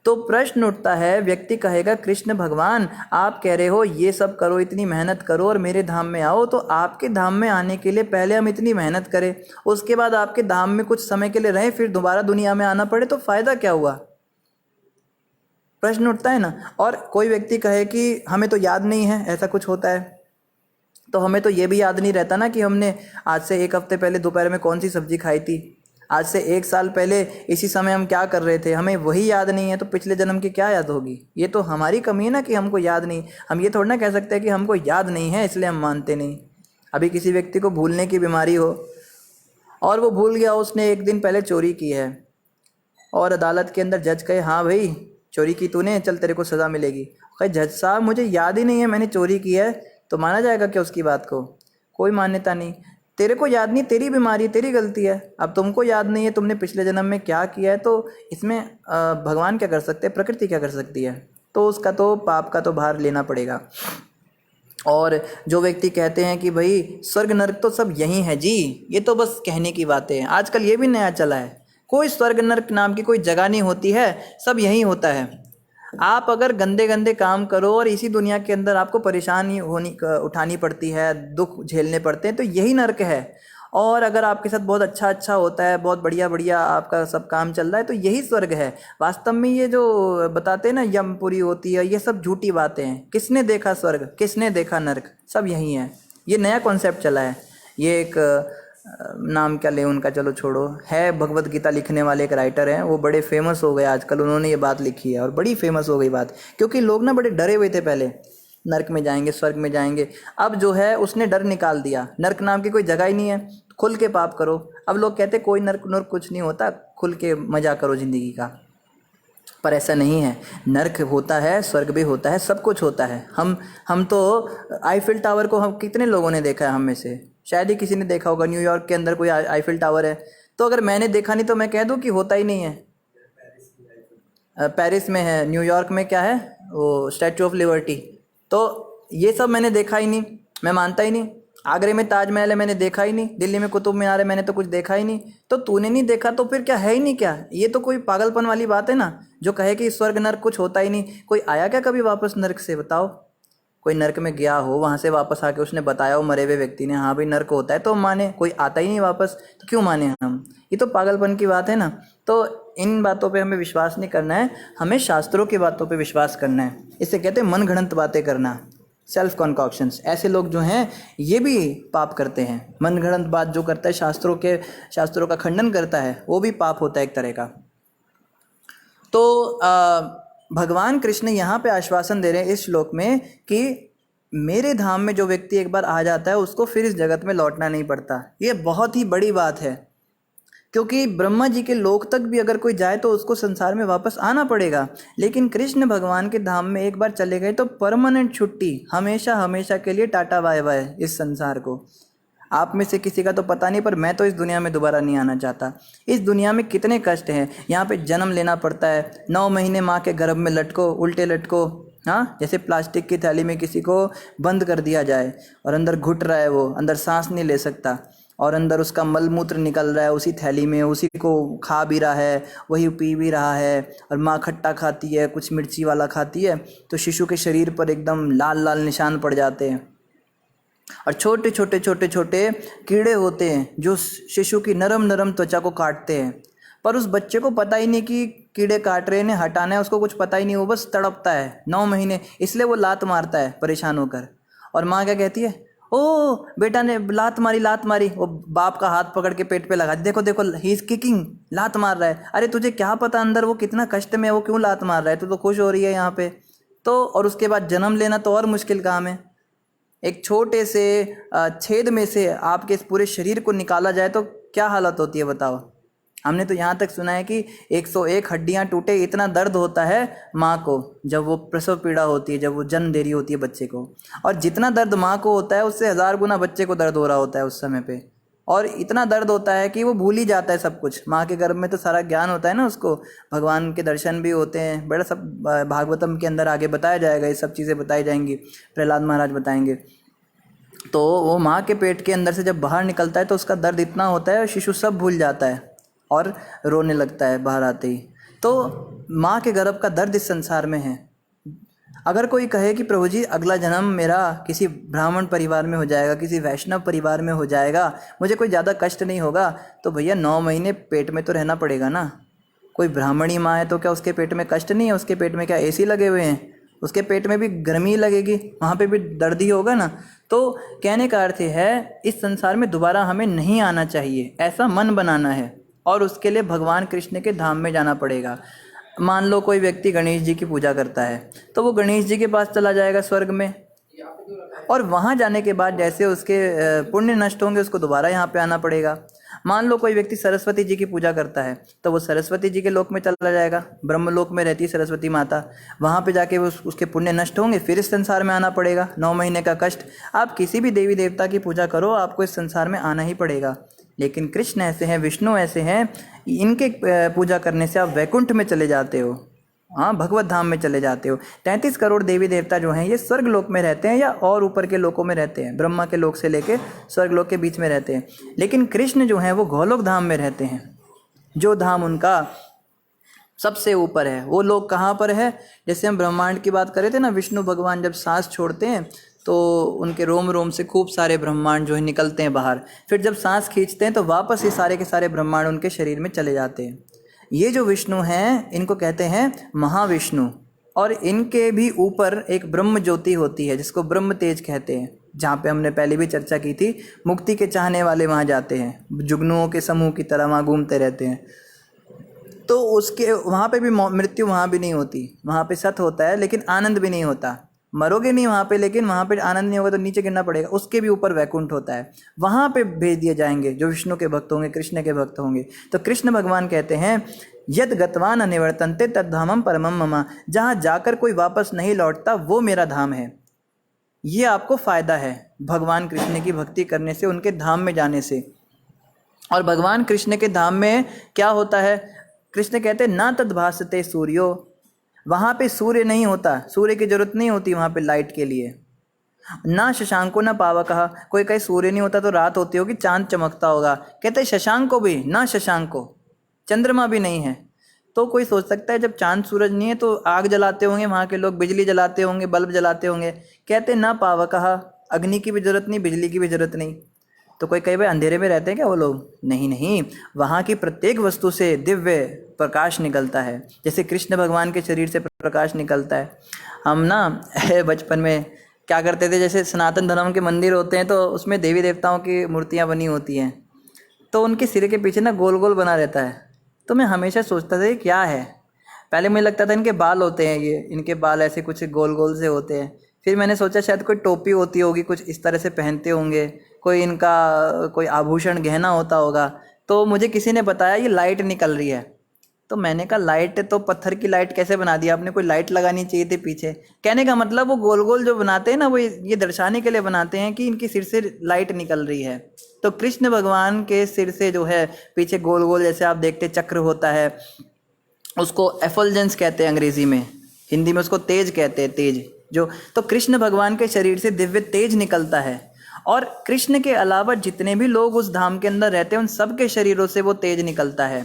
S1: तो प्रश्न उठता है, व्यक्ति कहेगा कृष्ण भगवान आप कह रहे हो ये सब करो, इतनी मेहनत करो और मेरे धाम में आओ, तो आपके धाम में आने के लिए पहले हम इतनी मेहनत करें, उसके बाद आपके धाम में कुछ समय के लिए रहें, फिर दोबारा दुनिया में आना पड़े, तो फ़ायदा क्या हुआ? प्रश्न उठता है ना। और कोई व्यक्ति कहे कि हमें तो याद नहीं है, ऐसा कुछ होता है, तो हमें तो ये भी याद नहीं रहता ना कि हमने आज से 1 हफ्ते पहले दोपहर में कौन सी सब्जी खाई थी, आज से 1 साल पहले इसी समय हम क्या कर रहे थे, हमें वही याद नहीं है, तो पिछले जन्म की क्या याद होगी? ये तो हमारी कमी है ना कि हमको याद नहीं। हम ये थोड़ा ना कह सकते हैं कि हमको याद नहीं है इसलिए हम मानते नहीं। अभी किसी व्यक्ति को भूलने की बीमारी हो और वो भूल गया उसने 1 दिन पहले चोरी की है, और अदालत के अंदर जज कहे हाँ भाई चोरी की तूने, चल तेरे को सज़ा मिलेगी। कहे जज साहब मुझे याद ही नहीं है मैंने चोरी की है, तो माना जाएगा क्या उसकी बात को? कोई मान्यता नहीं। तेरे को याद नहीं, तेरी बीमारी, तेरी गलती है। अब तुमको याद नहीं है तुमने पिछले जन्म में क्या किया है, तो इसमें भगवान क्या कर सकते हैं, प्रकृति क्या कर सकती है? तो उसका तो पाप का तो भार लेना पड़ेगा। और जो व्यक्ति कहते हैं कि भाई स्वर्ग नरक तो सब यही है जी, ये तो बस कहने की बातें हैं। आजकल ये भी नया चला है कोई स्वर्ग नरक नाम की कोई जगह नहीं होती है, सब यहीं होता है। आप अगर गंदे गंदे काम करो और इसी दुनिया के अंदर आपको परेशानी उठानी पड़ती है, दुख झेलने पड़ते हैं, तो यही नरक है। और अगर आपके साथ बहुत अच्छा अच्छा होता है, बहुत बढ़िया बढ़िया आपका सब काम चल रहा है, तो यही स्वर्ग है। वास्तव में ये जो बताते हैं ना यमपुरी होती है, ये सब झूठी बातें हैं। किसने देखा स्वर्ग, किसने देखा नरक, सब यही है। ये नया कॉन्सेप्ट चला है। ये एक नाम क्या ले उनका, चलो छोड़ो, है भगवत गीता लिखने वाले एक राइटर हैं, वो बड़े फेमस हो गए आजकल। उन्होंने ये बात लिखी है और बड़ी फेमस हो गई बात, क्योंकि लोग ना बड़े डरे हुए थे पहले, नरक में जाएंगे स्वर्ग में जाएंगे। अब जो है उसने डर निकाल दिया, नरक नाम की कोई जगह ही नहीं है, खुल के पाप करो। अब लोग कहते कोई नरक नरक कुछ नहीं होता, खुल के मजा करो ज़िंदगी का। पर ऐसा नहीं है, नरक होता है, स्वर्ग भी होता है, सब कुछ होता है। हम तो आईफिल टावर को हम कितने लोगों ने देखा है, हम में से शायद ही किसी ने देखा होगा। न्यूयॉर्क के अंदर कोई आईफिल टावर है, तो अगर मैंने देखा नहीं तो मैं कह दूं कि होता ही नहीं है। पेरिस में है, न्यूयॉर्क में क्या है वो स्टैचू ऑफ लिबर्टी, तो ये सब मैंने देखा ही नहीं, मैं मानता ही नहीं। आगरे में ताजमहल है, मैंने देखा ही नहीं। दिल्ली में कुतुब मीनार है, मैंने तो कुछ देखा ही नहीं। तो तूने नहीं देखा तो फिर क्या है ही नहीं क्या? ये तो कोई पागलपन वाली बात है ना, जो कहे कि स्वर्ग नरक कुछ होता ही नहीं। कोई आया क्या कभी वापस नरक से, बताओ? कोई नरक में गया हो, वहाँ से वापस आके उसने बताया हो मरे हुए व्यक्ति ने, हाँ भाई नरक होता है, तो माने। कोई आता ही नहीं वापस, तो क्यों माने हम? ये तो पागलपन की बात है ना। तो इन बातों पे हमें विश्वास नहीं करना है, हमें शास्त्रों की बातों पे विश्वास करना है। इसे कहते हैं मन घड़ंत बातें करना, सेल्फ कॉन्कॉक्शंस। ऐसे लोग जो हैं ये भी पाप करते हैं। मन घड़ंत बात जो करता है, शास्त्रों का खंडन करता है, वो भी पाप होता है एक तरह का। तो भगवान कृष्ण यहाँ पे आश्वासन दे रहे हैं इस श्लोक में कि मेरे धाम में जो व्यक्ति एक बार आ जाता है उसको फिर इस जगत में लौटना नहीं पड़ता। ये बहुत ही बड़ी बात है, क्योंकि ब्रह्मा जी के लोक तक भी अगर कोई जाए तो उसको संसार में वापस आना पड़ेगा। लेकिन कृष्ण भगवान के धाम में एक बार चले गए तो परमानेंट छुट्टी, हमेशा हमेशा के लिए टाटा बाय बाय इस संसार को। आप में से किसी का तो पता नहीं, पर मैं तो इस दुनिया में दोबारा नहीं आना चाहता। इस दुनिया में कितने कष्ट हैं। यहाँ पे जन्म लेना पड़ता है, 9 महीने माँ के गर्भ में लटको, उल्टे लटको, हाँ, जैसे प्लास्टिक की थैली में किसी को बंद कर दिया जाए और अंदर घुट रहा है, वो अंदर सांस नहीं ले सकता, और अंदर उसका मल मूत्र निकल रहा है उसी थैली में, उसी को खा भी रहा है, वही पी भी रहा है। और माँ खट्टा खाती है, कुछ मिर्ची वाला खाती है, तो शिशु के शरीर पर एकदम लाल लाल निशान पड़ जाते हैं। और छोटे छोटे छोटे छोटे कीड़े होते हैं जो शिशु की नरम नरम त्वचा को काटते हैं, पर उस बच्चे को पता ही नहीं कि कीड़े काट रहे हैं, हटाना है, उसको कुछ पता ही नहीं, वो बस तड़पता है 9 महीने। इसलिए वो लात मारता है परेशान होकर। और माँ क्या कहती है, ओ बेटा ने लात मारी लात मारी, वो बाप का हाथ पकड़ के पेट पे लगा, देखो देखो ही इज किकिंग, लात मार रहा है। अरे तुझे क्या पता अंदर वो कितना कष्ट में है, वो क्यों लात मार रहा है, तू तो खुश हो रही है यहाँ पे। तो और उसके बाद जन्म लेना तो और मुश्किल काम है। एक छोटे से छेद में से आपके इस पूरे शरीर को निकाला जाए तो क्या हालत होती है, बताओ। हमने तो यहाँ तक सुना है कि 101 हड्डियाँ टूटे, इतना दर्द होता है माँ को जब वो प्रसव पीड़ा होती है, जब वो जन्म दे रही होती है बच्चे को। और जितना दर्द माँ को होता है उससे 1000 गुना बच्चे को दर्द हो रहा होता है उस समय पे। और इतना दर्द होता है कि वो भूल ही जाता है सब कुछ। माँ के गर्भ में तो सारा ज्ञान होता है ना उसको, भगवान के दर्शन भी होते हैं, बड़ा सब भागवतम के अंदर आगे बताया जाएगा, ये सब चीज़ें बताई जाएंगी, प्रहलाद महाराज बताएंगे। तो वो माँ के पेट के अंदर से जब बाहर निकलता है तो उसका दर्द इतना होता है, शिशु सब भूल जाता है और रोने लगता है बाहर आते ही। तो माँ के गर्भ का दर्द इस संसार में है। अगर कोई कहे कि प्रभु जी अगला जन्म मेरा किसी ब्राह्मण परिवार में हो जाएगा, किसी वैष्णव परिवार में हो जाएगा, मुझे कोई ज़्यादा कष्ट नहीं होगा, तो भैया 9 महीने पेट में तो रहना पड़ेगा ना। कोई ब्राह्मणी माँ है तो क्या उसके पेट में कष्ट नहीं है? उसके पेट में क्या AC लगे हुए हैं? उसके पेट में भी गर्मी लगेगी, वहाँ पे भी दर्द ही होगा ना। तो कहने का अर्थ है इस संसार में दोबारा हमें नहीं आना चाहिए, ऐसा मन बनाना है, और उसके लिए भगवान कृष्ण के धाम में जाना पड़ेगा। मान लो कोई व्यक्ति गणेश जी की पूजा करता है तो वो गणेश जी के पास चला जाएगा स्वर्ग में, और वहाँ जाने के बाद जैसे उसके पुण्य नष्ट होंगे उसको दोबारा यहाँ पे आना पड़ेगा। मान लो कोई व्यक्ति सरस्वती जी की पूजा करता है तो वो सरस्वती जी के लोक में चला जाएगा, ब्रह्म लोक में रहती है सरस्वती माता, वहाँ पे जाके वो उसके पुण्य नष्ट होंगे, फिर इस संसार में आना पड़ेगा। 9 महीने का कष्ट। आप किसी भी देवी देवता की पूजा करो, आपको इस संसार में आना ही पड़ेगा। लेकिन कृष्ण ऐसे हैं, विष्णु ऐसे हैं, इनके पूजा करने से आप वैकुंठ में चले जाते हो, हाँ, भगवत धाम में चले जाते हो। 33 करोड़ देवी देवता जो हैं ये स्वर्ग लोक में रहते हैं या और ऊपर के लोकों में रहते हैं, ब्रह्मा के लोक से लेके स्वर्ग लोक के बीच में रहते हैं। लेकिन कृष्ण जो हैं वो गोलोक धाम में रहते हैं। जो धाम उनका सबसे ऊपर है। वो लोग कहाँ पर है? जैसे हम ब्रह्मांड की बात करे थे ना, विष्णु भगवान जब सांस छोड़ते हैं तो उनके रोम रोम से खूब सारे ब्रह्मांड जो है निकलते हैं बाहर, फिर जब सांस खींचते हैं तो वापस ये सारे के सारे ब्रह्मांड उनके शरीर में चले जाते हैं। ये जो विष्णु हैं इनको कहते हैं महाविष्णु। और इनके भी ऊपर एक ब्रह्म ज्योति होती है जिसको ब्रह्म तेज कहते हैं, जहाँ पे हमने पहले भी चर्चा की थी। मुक्ति के चाहने वाले वहाँ जाते हैं, जुगनुओं के समूह की तरह वहाँ घूमते रहते हैं। तो उसके वहाँ पे भी मृत्यु वहाँ भी नहीं होती, वहाँ पे सत होता है लेकिन आनंद भी नहीं होता। मरोगे नहीं वहाँ पे, लेकिन वहाँ पे आनंद नहीं होगा तो नीचे गिरना पड़ेगा। उसके भी ऊपर वैकुंठ होता है, वहाँ पे भेज दिए जाएंगे जो विष्णु के भक्त होंगे, कृष्ण के भक्त होंगे। तो कृष्ण भगवान कहते हैं यद गतवान अनिवर्तन्ते तद्धामम परमम मम, जहाँ जाकर कोई वापस नहीं लौटता वो मेरा धाम है। ये आपको फ़ायदा है भगवान कृष्ण की भक्ति करने से, उनके धाम में जाने से। और भगवान कृष्ण के धाम में क्या होता है? कृष्ण कहते हैं ना तद्भासते सूर्यो, वहाँ पे सूर्य नहीं होता, सूर्य की जरूरत नहीं होती वहाँ पे लाइट के लिए। ना शशांको ना पावकः, कोई कहीं सूर्य नहीं होता तो रात होती होगी, चांद चमकता होगा। कहते हैं शशांको भी ना, शशांको चंद्रमा भी नहीं है। तो कोई सोच सकता है जब चांद सूरज नहीं है तो आग जलाते होंगे वहाँ के लोग, बिजली जलाते होंगे, बल्ब जलाते होंगे। कहते ना पावकः, अग्नि की भी जरूरत नहीं, बिजली की भी जरूरत नहीं। तो कोई कई बार अंधेरे में रहते हैं क्या वो लोग? नहीं नहीं, वहाँ की प्रत्येक वस्तु से दिव्य प्रकाश निकलता है, जैसे कृष्ण भगवान के शरीर से प्रकाश निकलता है। हम ना बचपन में क्या करते थे, जैसे सनातन धर्म के मंदिर होते हैं तो उसमें देवी देवताओं की मूर्तियाँ बनी होती हैं, तो उनके सिर के पीछे ना गोल गोल बना रहता है। तो मैं हमेशा सोचता था ये क्या है। पहले मुझे लगता था इनके बाल होते हैं, ये इनके बाल ऐसे कुछ गोल गोल से होते हैं। फिर मैंने सोचा शायद कोई टोपी होती होगी, कुछ इस तरह से पहनते होंगे, कोई इनका कोई आभूषण गहना होता होगा। तो मुझे किसी ने बताया ये लाइट निकल रही है। तो मैंने कहा लाइट तो पत्थर की लाइट कैसे बना दी आपने, कोई लाइट लगानी चाहिए थी पीछे। कहने का मतलब वो गोल गोल जो बनाते हैं ना, वो ये दर्शाने के लिए बनाते हैं कि इनके सिर से लाइट निकल रही है। तो कृष्ण भगवान के सिर से जो है पीछे गोल गोल जैसे आप देखते चक्र होता है, उसको एफल्जेंस कहते हैं अंग्रेजी में, हिंदी में उसको तेज कहते हैं, तेज जो। तो कृष्ण भगवान के शरीर से दिव्य तेज निकलता है। और कृष्ण के अलावा जितने भी लोग उस धाम के अंदर रहते हैं उन सब के शरीरों से वो तेज निकलता है।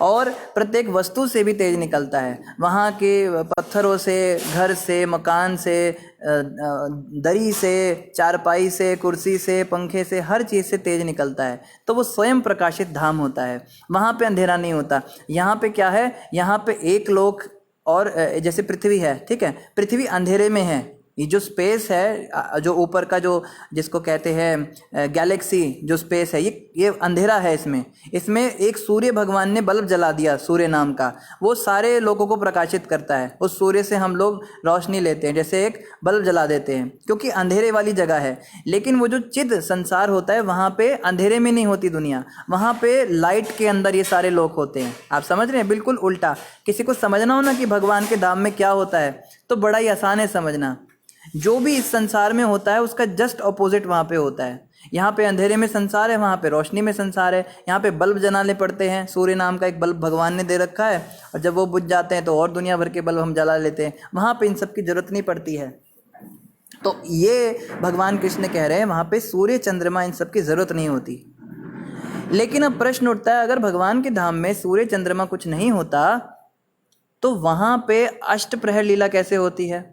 S1: और प्रत्येक वस्तु से भी तेज निकलता है, वहाँ के पत्थरों से, घर से, मकान से, दरी से, चारपाई से, कुर्सी से, पंखे से, हर चीज़ से तेज निकलता है। तो वो स्वयं प्रकाशित धाम होता है, वहाँ पे अंधेरा नहीं होता। यहाँ पे क्या है, यहाँ पे एक लोक और जैसे पृथ्वी है, ठीक है, पृथ्वी अंधेरे में है। ये जो स्पेस है, जो ऊपर का जो जिसको कहते हैं गैलेक्सी, जो स्पेस है, ये अंधेरा है। इसमें एक सूर्य भगवान ने बल्ब जला दिया, सूर्य नाम का, वो सारे लोगों को प्रकाशित करता है। उस सूर्य से हम लोग रोशनी लेते हैं, जैसे एक बल्ब जला देते हैं, क्योंकि अंधेरे वाली जगह है। लेकिन वो जो चिद संसार होता है वहाँ पे अंधेरे में नहीं होती दुनिया, वहाँ पे लाइट के अंदर ये सारे लोग होते हैं। आप समझ रहे हैं? बिल्कुल उल्टा। किसी को समझना हो ना कि भगवान के धाम में क्या होता है तो बड़ा ही आसान है समझना। जो भी इस संसार में होता है उसका जस्ट ऑपोजिट वहाँ पे होता है। यहाँ पे अंधेरे में संसार है, वहाँ पे रोशनी में संसार है। यहाँ पे बल्ब जलाने पड़ते हैं, सूर्य नाम का एक बल्ब भगवान ने दे रखा है, और जब वो बुझ जाते हैं तो और दुनिया भर के बल्ब हम जला लेते हैं। वहाँ पे इन सब की जरूरत नहीं पड़ती है। तो ये भगवान कृष्ण कह रहे हैं वहाँ पे सूर्य चंद्रमा इन सब की जरूरत नहीं होती। लेकिन अब प्रश्न उठता है, अगर भगवान के धाम में सूर्य चंद्रमा कुछ नहीं होता तो वहाँ पे अष्टप्रहर लीला कैसे होती है?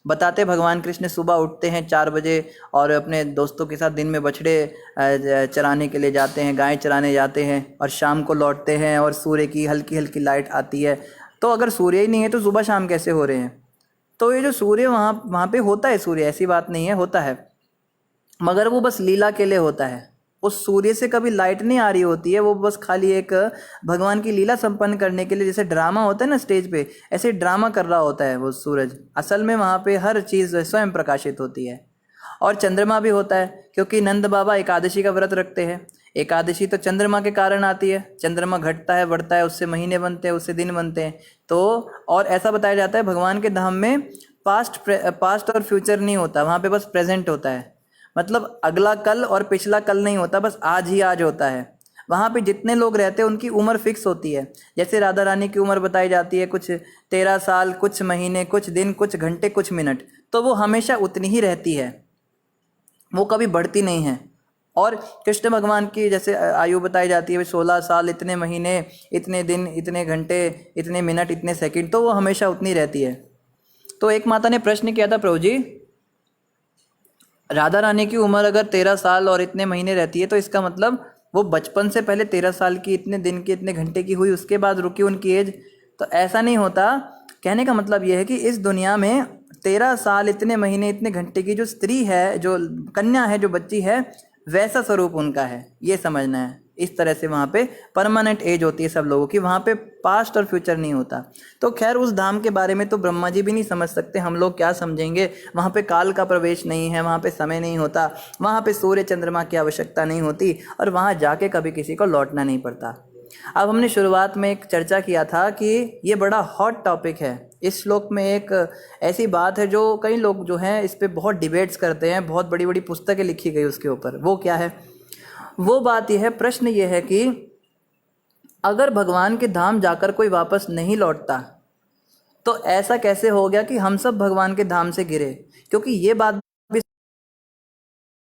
S1: बताते भगवान कृष्ण सुबह उठते हैं 4 बजे और अपने दोस्तों के साथ दिन में बछड़े चराने के लिए जाते हैं, गाय चराने जाते हैं, और शाम को लौटते हैं और सूर्य की हल्की हल्की लाइट आती है। तो अगर सूर्य ही नहीं है तो सुबह शाम कैसे हो रहे हैं? तो ये जो सूर्य वहाँ पे होता है, सूर्य ऐसी बात नहीं है, होता है, मगर वो बस लीला के लिए होता है। उस सूर्य से कभी लाइट नहीं आ रही होती है, वो बस खाली एक भगवान की लीला संपन्न करने के लिए, जैसे ड्रामा होता है ना स्टेज पे, ऐसे ड्रामा कर रहा होता है वो सूरज। असल में वहाँ पे हर चीज़ स्वयं प्रकाशित होती है। और चंद्रमा भी होता है, क्योंकि नंद बाबा एकादशी का व्रत रखते हैं। एकादशी तो चंद्रमा के कारण आती है, चंद्रमा घटता है, बढ़ता है, उससे महीने बनते हैं, उससे दिन बनते हैं। तो और ऐसा बताया जाता है भगवान के धाम में पास्ट और फ्यूचर नहीं होता, वहाँ पे बस प्रेजेंट होता है। मतलब अगला कल और पिछला कल नहीं होता, बस आज ही आज होता है। वहाँ पे जितने लोग रहते हैं उनकी उम्र फिक्स होती है। जैसे राधा रानी की उम्र बताई जाती है कुछ 13 साल, कुछ महीने, कुछ दिन, कुछ घंटे, कुछ मिनट, तो वो हमेशा उतनी ही रहती है, वो कभी बढ़ती नहीं है। और कृष्ण भगवान की जैसे आयु बताई जाती है 16 साल, इतने महीने, इतने दिन, इतने घंटे, इतने मिनट, इतने सेकंड, तो वो हमेशा उतनी रहती है। तो एक माता ने प्रश्न किया था, प्रभु जी राधा रानी की उम्र अगर 13 साल और इतने महीने रहती है तो इसका मतलब वो बचपन से पहले 13 साल की, इतने दिन की, इतने घंटे की हुई, उसके बाद रुकी उनकी एज? तो ऐसा नहीं होता। कहने का मतलब यह है कि इस दुनिया में 13 साल, इतने महीने, इतने घंटे की जो स्त्री है, जो कन्या है, जो बच्ची है, वैसा स्वरूप उनका है, ये समझना है। इस तरह से वहाँ पे परमानेंट एज होती है सब लोगों की, वहाँ पे पास्ट और फ्यूचर नहीं होता। तो खैर उस धाम के बारे में तो ब्रह्मा जी भी नहीं समझ सकते, हम लोग क्या समझेंगे। वहाँ पे काल का प्रवेश नहीं है, वहाँ पे समय नहीं होता, वहाँ पे सूर्य चंद्रमा की आवश्यकता नहीं होती, और वहाँ जाके कभी किसी को लौटना नहीं पड़ता। अब हमने शुरुआत में एक चर्चा किया था कि ये बड़ा हॉट टॉपिक है। इस श्लोक में एक ऐसी बात है जो कई लोग जो हैं इस पे बहुत डिबेट्स करते हैं, बहुत बड़ी बड़ी पुस्तकें लिखी गई उसके ऊपर। वो क्या है? वो बात यह है, प्रश्न ये है कि अगर भगवान के धाम जाकर कोई वापस नहीं लौटता तो ऐसा कैसे हो गया कि हम सब भगवान के धाम से गिरे? क्योंकि ये बात भी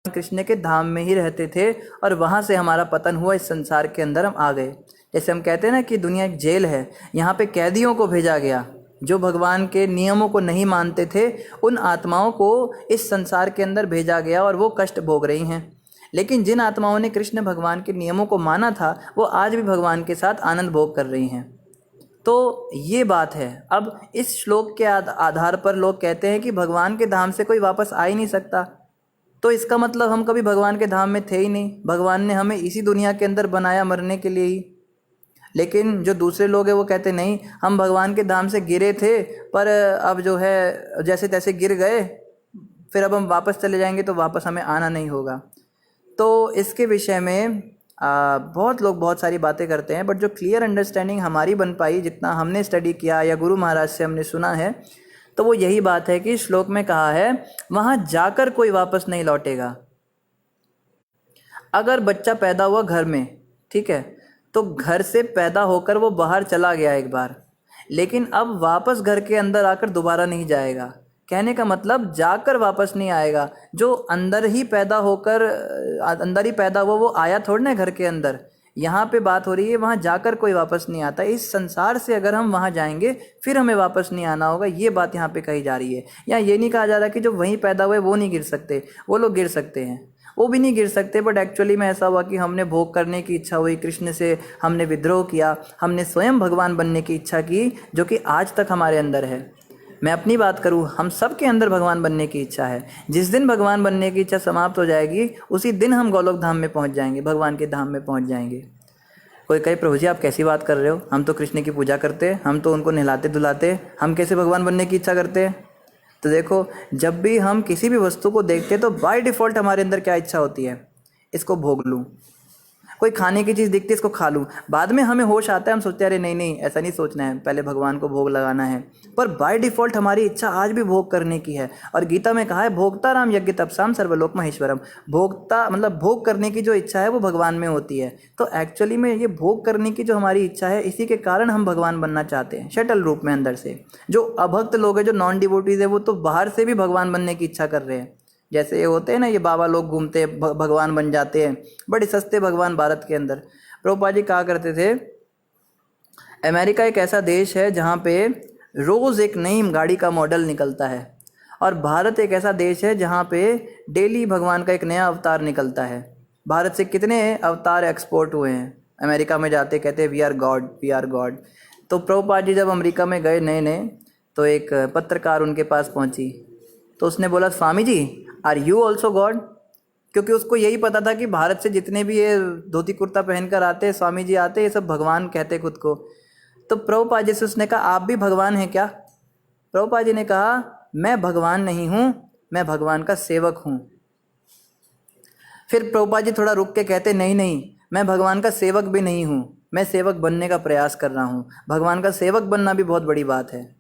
S1: कृष्ण के धाम में ही रहते थे और वहाँ से हमारा पतन हुआ, इस संसार के अंदर हम आ गए। जैसे हम कहते हैं ना कि दुनिया एक जेल है, यहाँ पे कैदियों को भेजा गया जो भगवान के नियमों को नहीं मानते थे, उन आत्माओं को इस संसार के अंदर भेजा गया और वो कष्ट भोग रही हैं। लेकिन जिन आत्माओं ने कृष्ण भगवान के नियमों को माना था वो आज भी भगवान के साथ आनंद भोग कर रही हैं। तो ये बात है। अब इस श्लोक के आधार पर लोग कहते हैं कि भगवान के धाम से कोई वापस आ ही नहीं सकता, तो इसका मतलब हम कभी भगवान के धाम में थे ही नहीं, भगवान ने हमें इसी दुनिया के अंदर बनाया मरने के लिए ही। लेकिन जो दूसरे लोग हैं वो कहते नहीं, हम भगवान के धाम से गिरे थे पर अब जो है जैसे तैसे गिर गए, फिर अब हम वापस चले जाएंगे तो वापस हमें आना नहीं होगा। तो इसके विषय में बहुत लोग बहुत सारी बातें करते हैं, बट जो क्लियर अंडरस्टैंडिंग हमारी बन पाई, जितना हमने स्टडी किया या गुरु महाराज से हमने सुना है, तो वो यही बात है कि श्लोक में कहा है वहाँ जाकर कोई वापस नहीं लौटेगा। अगर बच्चा पैदा हुआ घर में, ठीक है, तो घर से पैदा होकर वो बाहर चला गया एक बार, लेकिन अब वापस घर के अंदर आकर दोबारा नहीं जाएगा। कहने का मतलब जाकर वापस नहीं आएगा। जो अंदर ही पैदा होकर अंदर ही पैदा हुआ वो आया थोड़ा ना घर के अंदर। यहाँ पे बात हो रही है वहाँ जाकर कोई वापस नहीं आता। इस संसार से अगर हम वहाँ जाएंगे फिर हमें वापस नहीं आना होगा, ये बात यहाँ पे कही जा रही है। यहाँ ये नहीं कहा जा रहा कि जो वहीं पैदा हुए वो नहीं गिर सकते, वो लोग गिर सकते हैं, वो भी नहीं गिर सकते, बट एक्चुअली में ऐसा हुआ कि हमने भोग करने की इच्छा हुई, कृष्ण से हमने विद्रोह किया, हमने स्वयं भगवान बनने की इच्छा की, जो कि आज तक हमारे अंदर है। मैं अपनी बात करूँ, हम सब के अंदर भगवान बनने की इच्छा है। जिस दिन भगवान बनने की इच्छा समाप्त हो जाएगी उसी दिन हम गोलोक धाम में पहुंच जाएंगे, भगवान के धाम में पहुंच जाएंगे। कोई कहे प्रभु जी आप कैसी बात कर रहे हो, हम तो कृष्ण की पूजा करते, हम तो उनको नहलाते धुलाते, हम कैसे भगवान बनने की इच्छा करते हैं? तो देखो, जब भी हम किसी भी वस्तु को देखते हैं तो बाय डिफ़ॉल्ट हमारे अंदर क्या इच्छा होती है? इसको भोग लूँ। कोई खाने की चीज़ दिखती है, इसको खा लूँ। बाद में हमें होश आता है, हम सोचते हैं अरे नहीं नहीं ऐसा नहीं सोचना है, पहले भगवान को भोग लगाना है। पर बाय डिफ़ॉल्ट हमारी इच्छा आज भी भोग करने की है। और गीता में कहा है भोक्ता राम यज्ञ तपसाम सर्वलोक महेश्वरम। भोक्ता मतलब भोग करने की जो इच्छा है वो भगवान में होती है। तो एक्चुअली में ये भोग करने की जो हमारी इच्छा है, इसी के कारण हम भगवान बनना चाहते हैं शटल रूप में अंदर से। जो अभक्त लोग हैं, जो नॉन डिवोटीज़ है, वो तो बाहर से भी भगवान बनने की इच्छा कर रहे हैं। जैसे ये होते हैं ना, ये बाबा लोग घूमते हैं, भगवान बन जाते हैं, बड़े सस्ते भगवान भारत के अंदर। प्रभुपाद जी कहा करते थे अमेरिका एक ऐसा देश है जहाँ पे रोज़ एक नई गाड़ी का मॉडल निकलता है, और भारत एक ऐसा देश है जहाँ पे डेली भगवान का एक नया अवतार निकलता है। भारत से कितने अवतार एक्सपोर्ट हुए हैं, अमेरिका में जाते कहते हैं we are God, we are God. तो प्रभुपाद जी जब अमेरिका में गए नए नए, तो एक पत्रकार उनके पास पहुँची, तो उसने बोला Swami ji are you also God? क्योंकि उसको यही पता था कि भारत से जितने भी ये धोती कुर्ता पहनकर आते हैं स्वामी जी आते, ये सब भगवान कहते खुद को। तो प्रभुपाद जी से उसने कहा आप भी भगवान हैं क्या? प्रभुपाद जी ने कहा मैं भगवान नहीं हूँ, मैं भगवान का सेवक हूँ। फिर प्रभुपाद जी थोड़ा रुक के कहते नहीं नहीं, मैं भगवान का सेवक भी नहीं हूँ, मैं सेवक बनने का प्रयास कर रहा हूँ। भगवान का सेवक बनना भी बहुत बड़ी बात है।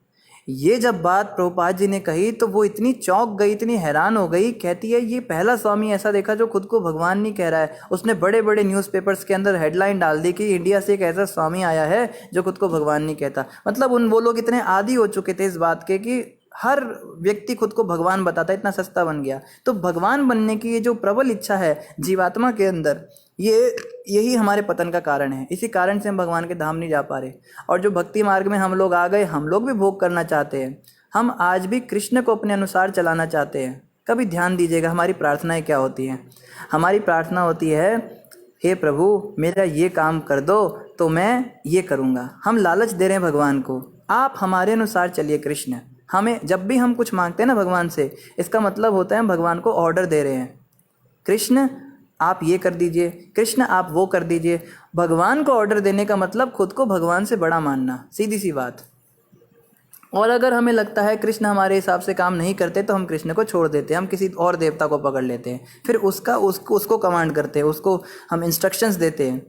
S1: ये जब बात प्रभुपाद जी ने कही तो वो इतनी चौंक गई, इतनी हैरान हो गई। कहती है ये पहला स्वामी ऐसा देखा जो खुद को भगवान नहीं कह रहा है। उसने बड़े बड़े न्यूज़पेपर्स के अंदर हेडलाइन डाल दी कि इंडिया से एक ऐसा स्वामी आया है जो खुद को भगवान नहीं कहता। मतलब वो लोग इतने आदी हो चुके थे इस बात के कि हर व्यक्ति खुद को भगवान बताता है, इतना सस्ता बन गया। तो भगवान बनने की ये जो प्रबल इच्छा है जीवात्मा के अंदर, यही हमारे पतन का कारण है। इसी कारण से हम भगवान के धाम नहीं जा पा रहे। और जो भक्ति मार्ग में हम लोग आ गए, हम लोग भी भोग करना चाहते हैं, हम आज भी कृष्ण को अपने अनुसार चलाना चाहते हैं। कभी ध्यान दीजिएगा हमारी प्रार्थनाएं क्या होती हैं। हमारी प्रार्थना होती है, हे प्रभु मेरा ये काम कर दो तो मैं ये करूँगा। हम लालच दे रहे हैं भगवान को, आप हमारे अनुसार चलिए कृष्ण। हमें जब भी हम कुछ मांगते हैं ना भगवान से, इसका मतलब होता है हम भगवान को ऑर्डर दे रहे हैं, कृष्ण आप ये कर दीजिए, कृष्ण आप वो कर दीजिए। भगवान को ऑर्डर देने का मतलब खुद को भगवान से बड़ा मानना, सीधी सी बात। और अगर हमें लगता है कृष्ण हमारे हिसाब से काम नहीं करते तो हम कृष्ण को छोड़ देते हैं, हम किसी और देवता को पकड़ लेते हैं, फिर उसको कमांड करते हैं, उसको हम इंस्ट्रक्शंस देते हैं।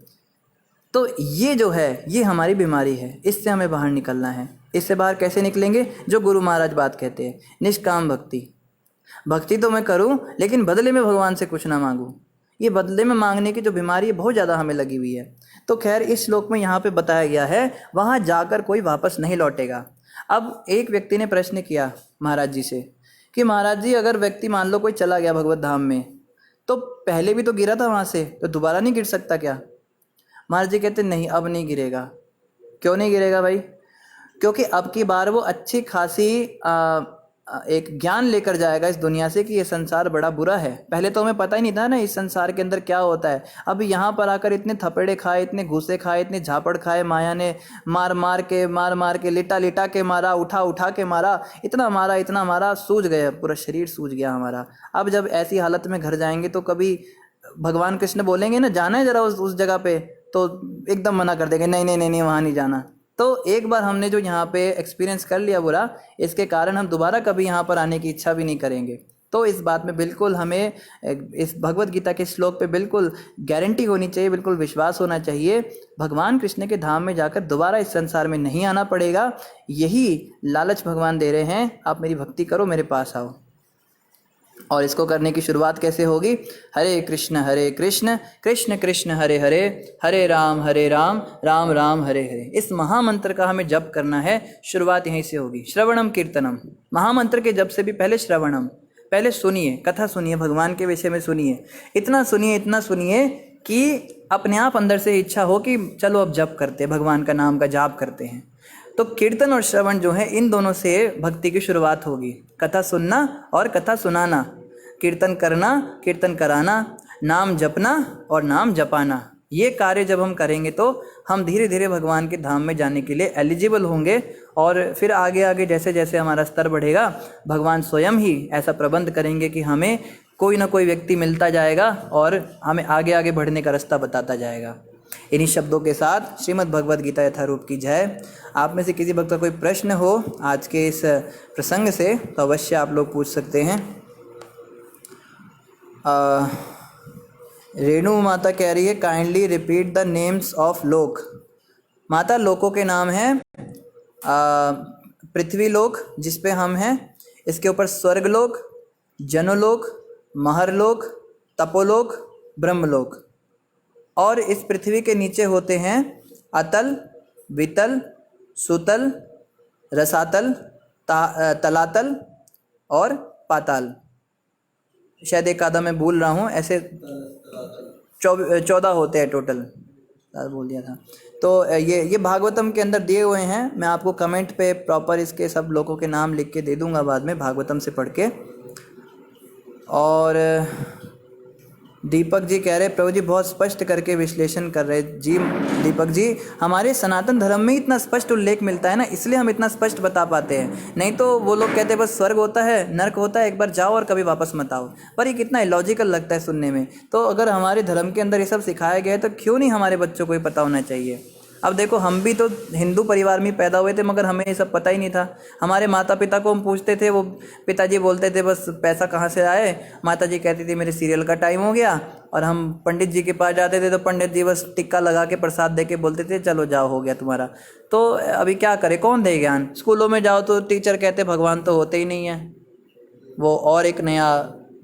S1: तो ये जो है ये हमारी बीमारी है, इससे हमें बाहर निकलना है। इससे बाहर कैसे निकलेंगे? जो गुरु महाराज बात कहते हैं, निष्काम भक्ति। भक्ति तो मैं करूं लेकिन बदले में भगवान से कुछ ना मांगूं। ये बदले में मांगने की जो बीमारी है बहुत ज़्यादा हमें लगी हुई है। तो खैर इस श्लोक में यहाँ पे बताया गया है वहाँ जाकर कोई वापस नहीं लौटेगा। अब एक व्यक्ति ने प्रश्न किया महाराज जी से कि महाराज जी अगर व्यक्ति मान लो कोई चला गया भगवत धाम में, तो पहले भी तो गिरा था वहाँ से, तो दोबारा नहीं गिर सकता क्या? महाराज जी कहते नहीं, अब नहीं गिरेगा। क्यों नहीं गिरेगा भाई? क्योंकि अब की बार वो अच्छी खासी एक ज्ञान लेकर जाएगा इस दुनिया से कि ये संसार बड़ा बुरा है। पहले तो हमें पता ही नहीं था ना इस संसार के अंदर क्या होता है। अब यहाँ पर आकर इतने थपेड़े खाए, इतने घूसे खाए, इतने झापड़ खाए, माया ने मार मार के लिटा लिटा के मारा, उठा उठा के मारा, इतना मारा, सूज गए, पूरा शरीर सूज गया हमारा। अब जब ऐसी हालत में घर जाएंगे तो कभी भगवान कृष्ण बोलेंगे ना जाना है जरा उस जगह पे, तो एकदम मना कर देंगे, नहीं नहीं नहीं नहीं वहाँ नहीं जाना। तो एक बार हमने जो यहाँ पे एक्सपीरियंस कर लिया बुरा, इसके कारण हम दोबारा कभी यहाँ पर आने की इच्छा भी नहीं करेंगे। तो इस बात में बिल्कुल हमें इस भगवत गीता के श्लोक पे बिल्कुल गारंटी होनी चाहिए, बिल्कुल विश्वास होना चाहिए, भगवान कृष्ण के धाम में जाकर दोबारा इस संसार में नहीं आना पड़ेगा। यही लालच भगवान दे रहे हैं, आप मेरी भक्ति करो, मेरे पास आओ। और इसको करने की शुरुआत कैसे होगी? हरे कृष्ण कृष्ण कृष्ण हरे हरे, हरे राम राम राम हरे हरे। इस महामंत्र का हमें जप करना है, शुरुआत यहीं से होगी। श्रवणम कीर्तनम, महामंत्र के जप से भी पहले श्रवणम, पहले सुनिए, कथा सुनिए, भगवान के विषय में सुनिए, इतना सुनिए कि अपने आप अंदर से इच्छा हो कि चलो अब जप करते हैं, भगवान का नाम का जाप करते हैं। तो कीर्तन और श्रवण जो है इन दोनों से भक्ति की शुरुआत होगी। कथा सुनना और कथा सुनाना, कीर्तन करना, कीर्तन कराना, नाम जपना और नाम जपाना, ये कार्य जब हम करेंगे तो हम धीरे धीरे भगवान के धाम में जाने के लिए एलिजिबल होंगे। और फिर आगे आगे जैसे जैसे हमारा स्तर बढ़ेगा, भगवान स्वयं ही ऐसा प्रबंध करेंगे कि हमें कोई ना कोई व्यक्ति मिलता जाएगा और हमें आगे आगे बढ़ने का रास्ता बताता जाएगा। इन्हीं शब्दों के साथ श्रीमद् भगवद गीता यथारूप की जय। आप में से किसी भक्त का कोई प्रश्न हो आज के इस प्रसंग से तो अवश्य आप लोग पूछ सकते हैं। रेणु माता कह रही है kindly repeat the names of लोक। माता लोकों के नाम हैं पृथ्वी लोक जिस पे हम हैं, इसके ऊपर स्वर्गलोक, जनोलोक, महरलोक, तपोलोक, ब्रह्मलोक। और इस पृथ्वी के नीचे होते हैं अतल, वितल, सुतल, रसातल, तलातल और पाताल। शायद एक आधा मैं भूल रहा हूँ, ऐसे 14 होते हैं टोटल, बोल दिया था। तो ये भागवतम के अंदर दिए हुए हैं। मैं आपको कमेंट पे प्रॉपर इसके सब लोगों के नाम लिख के दे दूंगा बाद में भागवतम से पढ़ के। और दीपक जी कह रहे प्रभु जी बहुत स्पष्ट करके विश्लेषण कर रहे। जी दीपक जी, हमारे सनातन धर्म में इतना स्पष्ट उल्लेख मिलता है ना, इसलिए हम इतना स्पष्ट बता पाते हैं। नहीं तो वो लोग कहते हैं बस स्वर्ग होता है, नर्क होता है, एक बार जाओ और कभी वापस मत आओ। पर ये कितना इलॉजिकल लगता है सुनने में। तो अगर हमारे धर्म के अंदर ये सब सिखाया गया है तो क्यों नहीं हमारे बच्चों को ये पता होना चाहिए। अब देखो हम भी तो हिंदू परिवार में पैदा हुए थे, मगर हमें ये सब पता ही नहीं था। हमारे माता पिता को हम पूछते थे, वो पिताजी बोलते थे बस पैसा कहाँ से आए, माता जी कहती थी मेरे सीरियल का टाइम हो गया, और हम पंडित जी के पास जाते थे तो पंडित जी बस टिक्का लगा के प्रसाद दे के बोलते थे चलो जाओ हो गया तुम्हारा। तो अभी क्या करे, कौन दे ज्ञान। स्कूलों में जाओ तो टीचर कहते भगवान तो होते ही नहीं है, वो और एक नया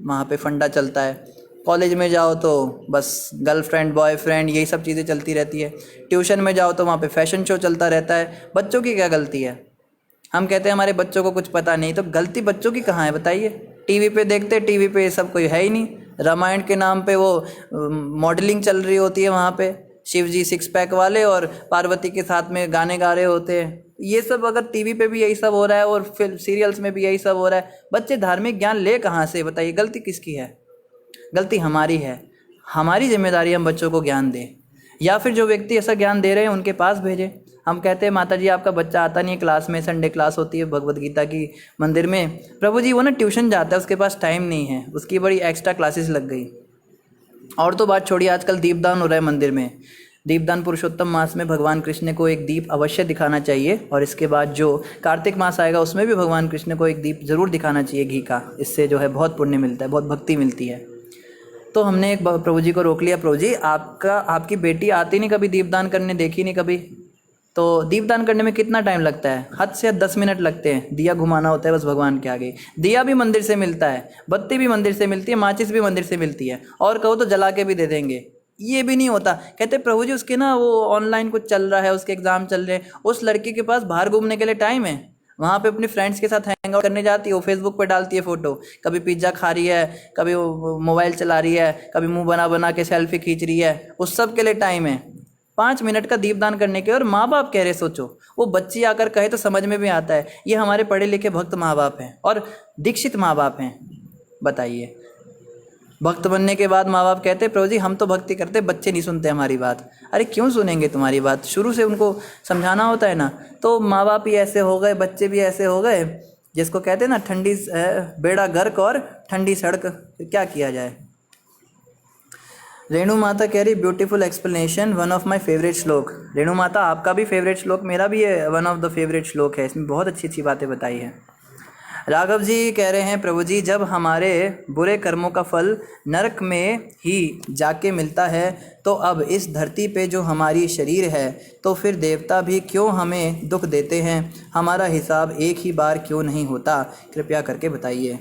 S1: वहाँ पे फंडा चलता है। कॉलेज में जाओ तो बस गर्लफ्रेंड बॉयफ्रेंड यही सब चीज़ें चलती रहती है। ट्यूशन में जाओ तो वहाँ पे फैशन शो चलता रहता है। बच्चों की क्या गलती है? हम कहते हैं हमारे बच्चों को कुछ पता नहीं, तो गलती बच्चों की कहाँ है बताइए। टीवी पे देखते, टीवी पे ये सब कोई है ही नहीं। रामायण के नाम पे वो मॉडलिंग चल रही होती है वहाँ पे, शिव जी 6 पैक वाले और पार्वती के साथ में गाने गा रहे होते हैं। ये सब अगर टीवी पे भी यही सब हो रहा है और फिर सीरियल्स में भी यही सब हो रहा है, बच्चे धार्मिक ज्ञान ले कहाँ से बताइए। गलती किसकी है? गलती हमारी है। हमारी जिम्मेदारी हम बच्चों को ज्ञान दें, या फिर जो व्यक्ति ऐसा ज्ञान दे रहे हैं उनके पास भेजें। हम कहते हैं माता जी आपका बच्चा आता नहीं है क्लास में, संडे क्लास होती है भगवत गीता की मंदिर में, प्रभु जी वो ना ट्यूशन जाता है, उसके पास टाइम नहीं है, उसकी बड़ी एक्स्ट्रा क्लासेस लग गई। और तो बात छोड़िए, आजकल दीपदान हो रहा है मंदिर में। दीपदान पुरुषोत्तम मास में भगवान कृष्ण को एक दीप अवश्य दिखाना चाहिए, और इसके बाद जो कार्तिक मास आएगा उसमें भी भगवान कृष्ण को एक दीप ज़रूर दिखाना चाहिए घी का। इससे जो है बहुत पुण्य मिलता है, बहुत भक्ति मिलती है। तो हमने एक प्रभु जी को रोक लिया, प्रभु जी आपकी बेटी आती नहीं कभी दीपदान करने, देखी नहीं कभी, तो दीपदान करने में कितना टाइम लगता है? हद से हद 10 मिनट लगते हैं। दिया घुमाना होता है बस भगवान के आगे। दिया भी मंदिर से मिलता है, बत्ती भी मंदिर से मिलती है, माचिस भी मंदिर से मिलती है, और कहो तो जला के भी दे देंगे। ये भी नहीं होता, कहते प्रभु जी उसके ना वो ऑनलाइन कुछ चल रहा है, उसके एग्ज़ाम चल रहे हैं। उस लड़की के पास बाहर घूमने के लिए टाइम है, वहाँ पे अपनी फ्रेंड्स के साथ हैंग आउट करने जाती है, वो फेसबुक पे डालती है फ़ोटो, कभी पिज्ज़ा खा रही है, कभी वो मोबाइल चला रही है, कभी मुंह बना बना के सेल्फी खींच रही है। उस सब के लिए टाइम है 5 मिनट का दीपदान करने के। और माँ बाप कह रहे, सोचो वो बच्ची आकर कहे तो समझ में भी आता है, ये हमारे पढ़े लिखे भक्त माँ बाप हैं और दीक्षित माँ बाप हैं। बताइए, भक्त बनने के बाद माँ बाप कहते प्रभु जी हम तो भक्ति करते, बच्चे नहीं सुनते हमारी बात। अरे क्यों सुनेंगे तुम्हारी बात? शुरू से उनको समझाना होता है ना। तो माँ बाप ही ऐसे हो गए, बच्चे भी ऐसे हो गए, जिसको कहते हैं ना ठंडी बेड़ा गर्क और ठंडी सड़क, क्या किया जाए। रेणु माता कह रही beautiful explanation, one of my favourite श्लोक। रेणु माता आपका भी फेवरेट श्लोक, मेरा भी ये वन ऑफ द फेवरेट श्लोक है, इसमें बहुत अच्छी अच्छी बातें बताई हैं। राघव जी कह रहे हैं प्रभु जी जब हमारे बुरे कर्मों का फल नरक में ही जाके मिलता है, तो अब इस धरती पे जो हमारी शरीर है, तो फिर देवता भी क्यों हमें दुख देते हैं? हमारा हिसाब एक ही बार क्यों नहीं होता? कृपया करके बताइए।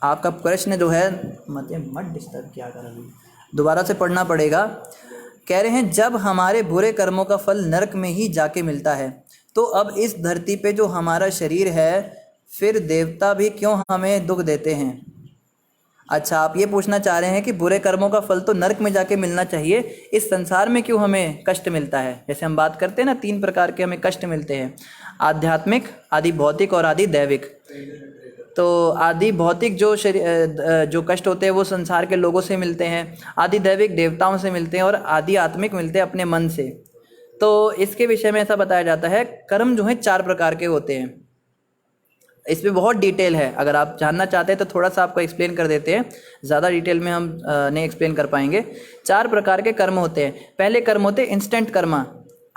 S1: आपका प्रश्न जो है मत डिस्टर्ब किया कर, अभी दोबारा से पढ़ना पड़ेगा। कह रहे हैं जब हमारे बुरे कर्मों का फल नरक में ही जाके मिलता है, तो अब इस धरती पे जो हमारा शरीर है, फिर देवता भी क्यों हमें दुख देते हैं? अच्छा, आप ये पूछना चाह रहे हैं कि बुरे कर्मों का फल तो नरक में जाके मिलना चाहिए, इस संसार में क्यों हमें कष्ट मिलता है? जैसे हम बात करते हैं ना 3 प्रकार के हमें कष्ट मिलते हैं, आध्यात्मिक, आदि भौतिक और आदि दैविक। तो आदि भौतिक जो कष्ट होते हैं वो संसार के लोगों से मिलते हैं, आदि दैविक देवताओं से मिलते हैं, और आदि आत्मिक मिलते हैं अपने मन से। तो इसके विषय में ऐसा बताया जाता है कर्म जो है 4 प्रकार के होते हैं। इसमें बहुत डिटेल है, अगर आप जानना चाहते हैं तो थोड़ा सा आपको एक्सप्लेन कर देते हैं, ज़्यादा डिटेल में हम नहीं एक्सप्लेन कर पाएंगे। 4 प्रकार के कर्म होते हैं। पहले कर्म होते हैं इंस्टेंट कर्मा,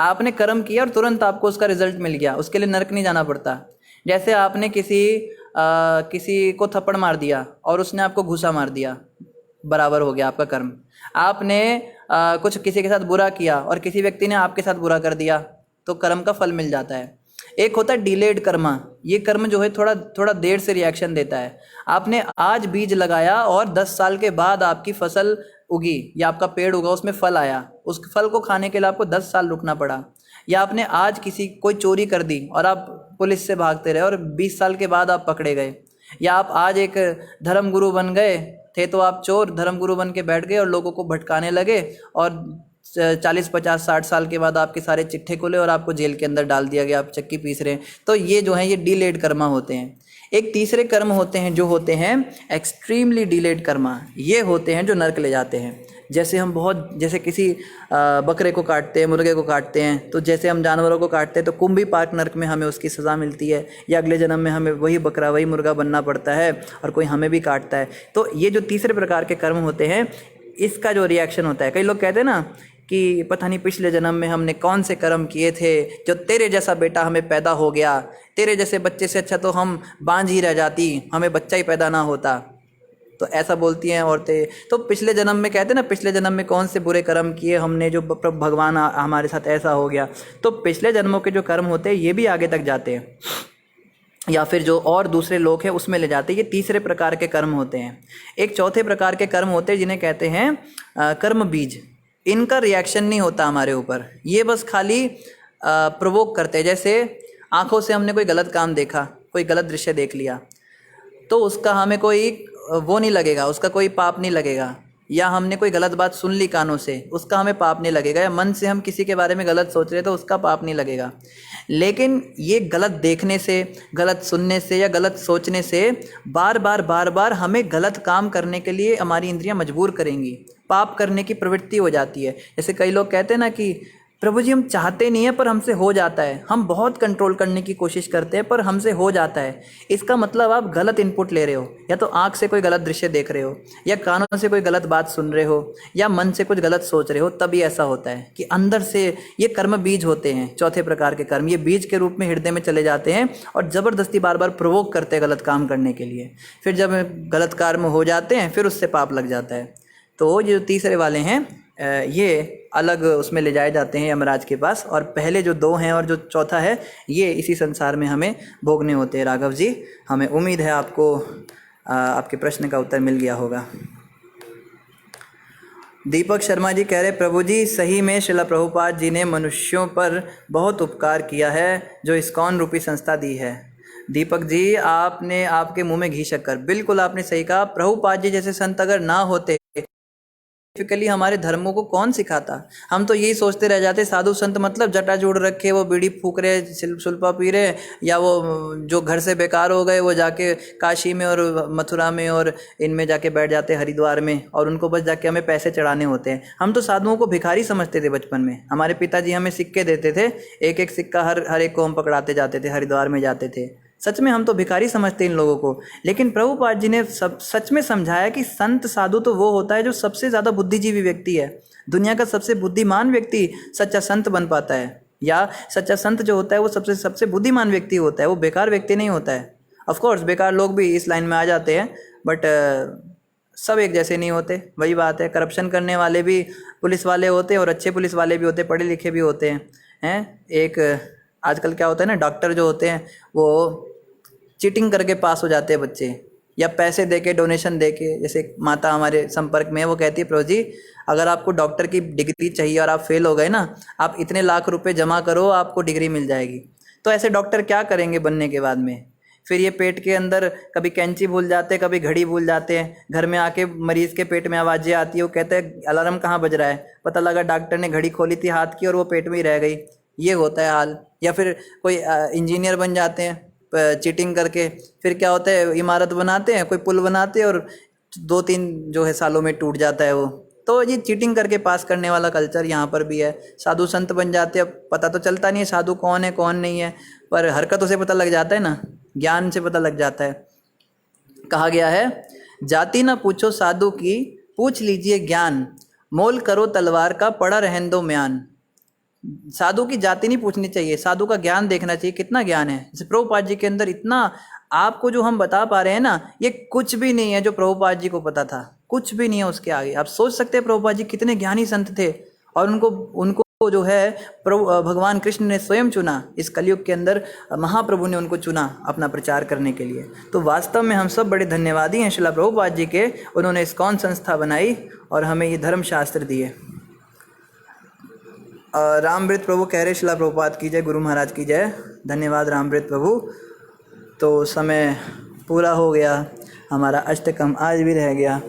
S1: आपने कर्म किया और तुरंत आपको उसका रिजल्ट मिल गया, उसके लिए नरक नहीं जाना पड़ता। जैसे आपने किसी को थप्पड़ मार दिया और उसने आपको घूसा मार दिया, बराबर हो गया आपका कर्म। आपने कुछ किसी के साथ बुरा किया और किसी व्यक्ति ने आपके साथ बुरा कर दिया, तो कर्म का फल मिल जाता है। एक होता है डिलेड कर्मा, ये कर्म जो है थोड़ा देर से रिएक्शन देता है। आपने आज बीज लगाया और 10 साल के बाद आपकी फसल उगी या आपका पेड़ उगा, उसमें फल आया, उस फल को खाने के लिए आपको 10 साल रुकना पड़ा। या आपने आज कोई चोरी कर दी और आप पुलिस से भागते रहे और 20 साल के बाद आप पकड़े गए। या आप आज एक धर्मगुरु बन गए थे, तो आप चोर धर्मगुरु बन के बैठ गए और लोगों को भटकाने लगे, और 40, 50, 60 साल के बाद आपके सारे चिट्ठे खुले और आपको जेल के अंदर डाल दिया गया, आप चक्की पीस रहे हैं। तो ये जो है ये डिलेड कर्मा होते हैं। एक तीसरे कर्म होते हैं जो होते हैं एक्सट्रीमली डिलेड कर्मा, ये होते हैं जो नरक ले जाते हैं। जैसे किसी बकरे को काटते हैं, मुर्गे को काटते हैं, तो जैसे हम जानवरों को काटते हैं तो कुंभी पाक नरक में हमें उसकी सज़ा मिलती है, या अगले जन्म में हमें वही बकरा वही मुर्गा बनना पड़ता है और कोई हमें भी काटता है। तो ये जो तीसरे प्रकार के कर्म होते हैं, इसका जो रिएक्शन होता है, कई लोग कहते हैं ना कि पता नहीं पिछले जन्म में हमने कौन से कर्म किए थे जो तेरे जैसा बेटा हमें पैदा हो गया, तेरे जैसे बच्चे से अच्छा तो हम बांझ ही रह जाती, हमें बच्चा ही पैदा ना होता। तो ऐसा बोलती हैं औरतें। तो पिछले जन्म में कहते हैं ना, पिछले जन्म में कौन से बुरे कर्म किए हमने जो भगवान हमारे साथ ऐसा हो गया। तो पिछले जन्मों के जो कर्म होते हैं ये भी आगे तक जाते हैं, या फिर जो और दूसरे लोग हैं उसमें ले जाते हैं। ये तीसरे प्रकार के कर्म होते हैं। एक चौथे प्रकार के कर्म होते हैं जिन्हें कहते हैं कर्म बीज। इनका रिएक्शन नहीं होता हमारे ऊपर, ये बस खाली प्रोवोक करते हैं। जैसे आँखों से हमने कोई गलत काम देखा, कोई गलत दृश्य देख लिया, तो उसका हमें कोई वो नहीं लगेगा, उसका कोई पाप नहीं लगेगा। या हमने कोई गलत बात सुन ली कानों से, उसका हमें पाप नहीं लगेगा। या मन से हम किसी के बारे में गलत सोच रहे तो उसका पाप नहीं लगेगा। लेकिन ये गलत देखने से, गलत सुनने से या गलत सोचने से बार बार हमें गलत काम करने के लिए हमारी इंद्रियां मजबूर करेंगी, पाप करने की प्रवृत्ति हो जाती है। जैसे कई लोग कहते हैं ना कि प्रभु जी हम चाहते नहीं है पर हमसे हो जाता है, हम बहुत कंट्रोल करने की कोशिश करते हैं पर हमसे हो जाता है। इसका मतलब आप गलत इनपुट ले रहे हो, या तो आँख से कोई गलत दृश्य देख रहे हो, या कानों से कोई गलत बात सुन रहे हो, या मन से कुछ गलत सोच रहे हो, तभी ऐसा होता है कि अंदर से ये कर्म बीज होते हैं, चौथे प्रकार के कर्म, ये बीज के रूप में हृदय में चले जाते हैं और ज़बरदस्ती बार बार प्रोवोक करते हैं गलत काम करने के लिए। फिर जब गलत कर्म हो जाते हैं फिर उससे पाप लग जाता है। तो ये जो तीसरे वाले हैं ये अलग उसमें ले जाए जाते हैं यमराज के पास, और पहले जो दो हैं और जो चौथा है ये इसी संसार में हमें भोगने होते हैं। राघव जी, हमें उम्मीद है आपको आपके प्रश्न का उत्तर मिल गया होगा। दीपक शर्मा जी कह रहे प्रभु जी सही में श्रील प्रभुपाद जी ने मनुष्यों पर बहुत उपकार किया है जो इस्कॉन रूपी संस्था दी है। दीपक जी, आपने आपके मुंह में घी शक्कर, बिल्कुल आपने सही कहा। प्रभुपाद जी जैसे संत अगर ना होते टिपिकली हमारे धर्मों को कौन सिखाता। हम तो यही सोचते रह जाते साधु संत मतलब जटा जोड़ रखे, वो बीड़ी फूक रहे, सुल्पा पी रहे, या वो जो घर से बेकार हो गए वो जाके काशी में और मथुरा में और इनमें जाके बैठ जाते हरिद्वार में, और उनको बस जाके हमें पैसे चढ़ाने होते हैं। हम तो साधुओं को भिखारी समझते थे बचपन में। हमारे पिताजी हमें सिक्के देते थे, एक एक सिक्का हर एक को हम पकड़ाते जाते थे, हरिद्वार में जाते थे। सच में हम तो भिखारी समझते इन लोगों को। लेकिन प्रभुपाद जी ने सच में समझाया कि संत साधु तो वो होता है जो सबसे ज़्यादा बुद्धिजीवी व्यक्ति है। दुनिया का सबसे बुद्धिमान व्यक्ति सच्चा संत बन पाता है, या सच्चा संत जो होता है वो सबसे बुद्धिमान व्यक्ति होता है, वो बेकार व्यक्ति नहीं होता है। ऑफकोर्स बेकार लोग भी इस लाइन में आ जाते हैं, बट सब एक जैसे नहीं होते। वही बात है, करप्शन करने वाले भी पुलिस वाले होते हैं और अच्छे पुलिस वाले भी होते हैं, पढ़े लिखे भी होते हैं। एक आजकल क्या होता है ना, डॉक्टर जो होते हैं वो चीटिंग करके पास हो जाते हैं बच्चे, या पैसे देके, डोनेशन देके। जैसे माता हमारे संपर्क में है, वो कहती है प्रभु जी अगर आपको डॉक्टर की डिग्री चाहिए और आप फेल हो गए ना, आप इतने लाख रुपए जमा करो, आपको डिग्री मिल जाएगी। तो ऐसे डॉक्टर क्या करेंगे बनने के बाद में? फिर ये पेट के अंदर कभी कैंची भूल जाते हैं, कभी घड़ी भूल जाते हैं। घर में आके मरीज़ के पेट में आवाज़ें आती है, वो कहते हैं अलार्म कहाँ बज रहा है, पता लगा डॉक्टर ने घड़ी खोली थी हाथ की और वो पेट में ही रह गई। ये होता है हाल। या फिर कोई इंजीनियर बन जाते हैं चीटिंग करके, फिर क्या होता है इमारत बनाते हैं, कोई पुल बनाते हैं और 2-3 जो है सालों में टूट जाता है वो। तो ये चीटिंग करके पास करने वाला कल्चर यहाँ पर भी है। साधु संत बन जाते हैं, पता तो चलता नहीं है साधु कौन है कौन नहीं है, पर हरकतों से पता लग जाता है ना, ज्ञान से पता लग जाता है। कहा गया है जाति ना पूछो साधु की, पूछ लीजिए ज्ञान, मोल करो तलवार का, पड़ा रहन दो म्यान। साधु की जाति नहीं पूछनी चाहिए, साधु का ज्ञान देखना चाहिए, कितना ज्ञान है। जैसे प्रभुपाद जी के अंदर इतना, आपको जो हम बता पा रहे हैं ना, ये कुछ भी नहीं है जो प्रभुपाद जी को पता था, कुछ भी नहीं है उसके आगे। आप सोच सकते हैं प्रभुपाद जी कितने ज्ञानी संत थे, और उनको जो है प्रभु भगवान कृष्ण ने स्वयं चुना। इस कलयुग के अंदर महाप्रभु ने उनको चुना अपना प्रचार करने के लिए। तो वास्तव में हम सब बड़े धन्यवादी हैं श्रील प्रभुपाद जी के। उन्होंने इस्कॉन संस्था बनाई और हमें ये धर्मशास्त्र दिए। रामवृत प्रभु कह रहे श्रील प्रभुपाद की जय, गुरु महाराज की जय। धन्यवाद रामवृत प्रभु। तो समय पूरा हो गया, हमारा अष्टकम आज भी रह गया।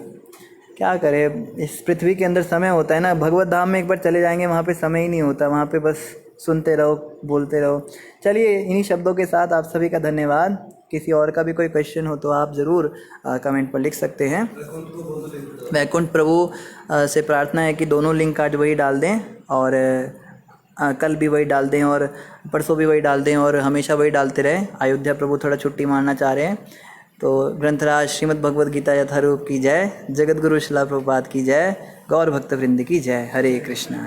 S1: क्या करें, इस पृथ्वी के अंदर समय होता है ना, भगवत धाम में एक बार चले जाएंगे वहाँ पे समय ही नहीं होता, वहाँ पे बस सुनते रहो, बोलते रहो। चलिए इन्हीं शब्दों के साथ आप सभी का धन्यवाद। किसी और का भी कोई क्वेश्चन हो तो आप ज़रूर कमेंट पर लिख सकते हैं। वैकुंठ प्रभु से प्रार्थना है कि दोनों लिंक आज वही डाल दें, और कल भी वही डाल दें, और परसों भी वही डाल दें, और हमेशा वही डालते रहें। अयोध्या प्रभु थोड़ा छुट्टी मारना चाह रहे हैं। तो ग्रंथराज श्रीमद् भगवद गीता यथारूप की जय, जगत गुरु श्रील प्रभुपाद की जय, गौर भक्त वृंद की जय। हरे कृष्णा।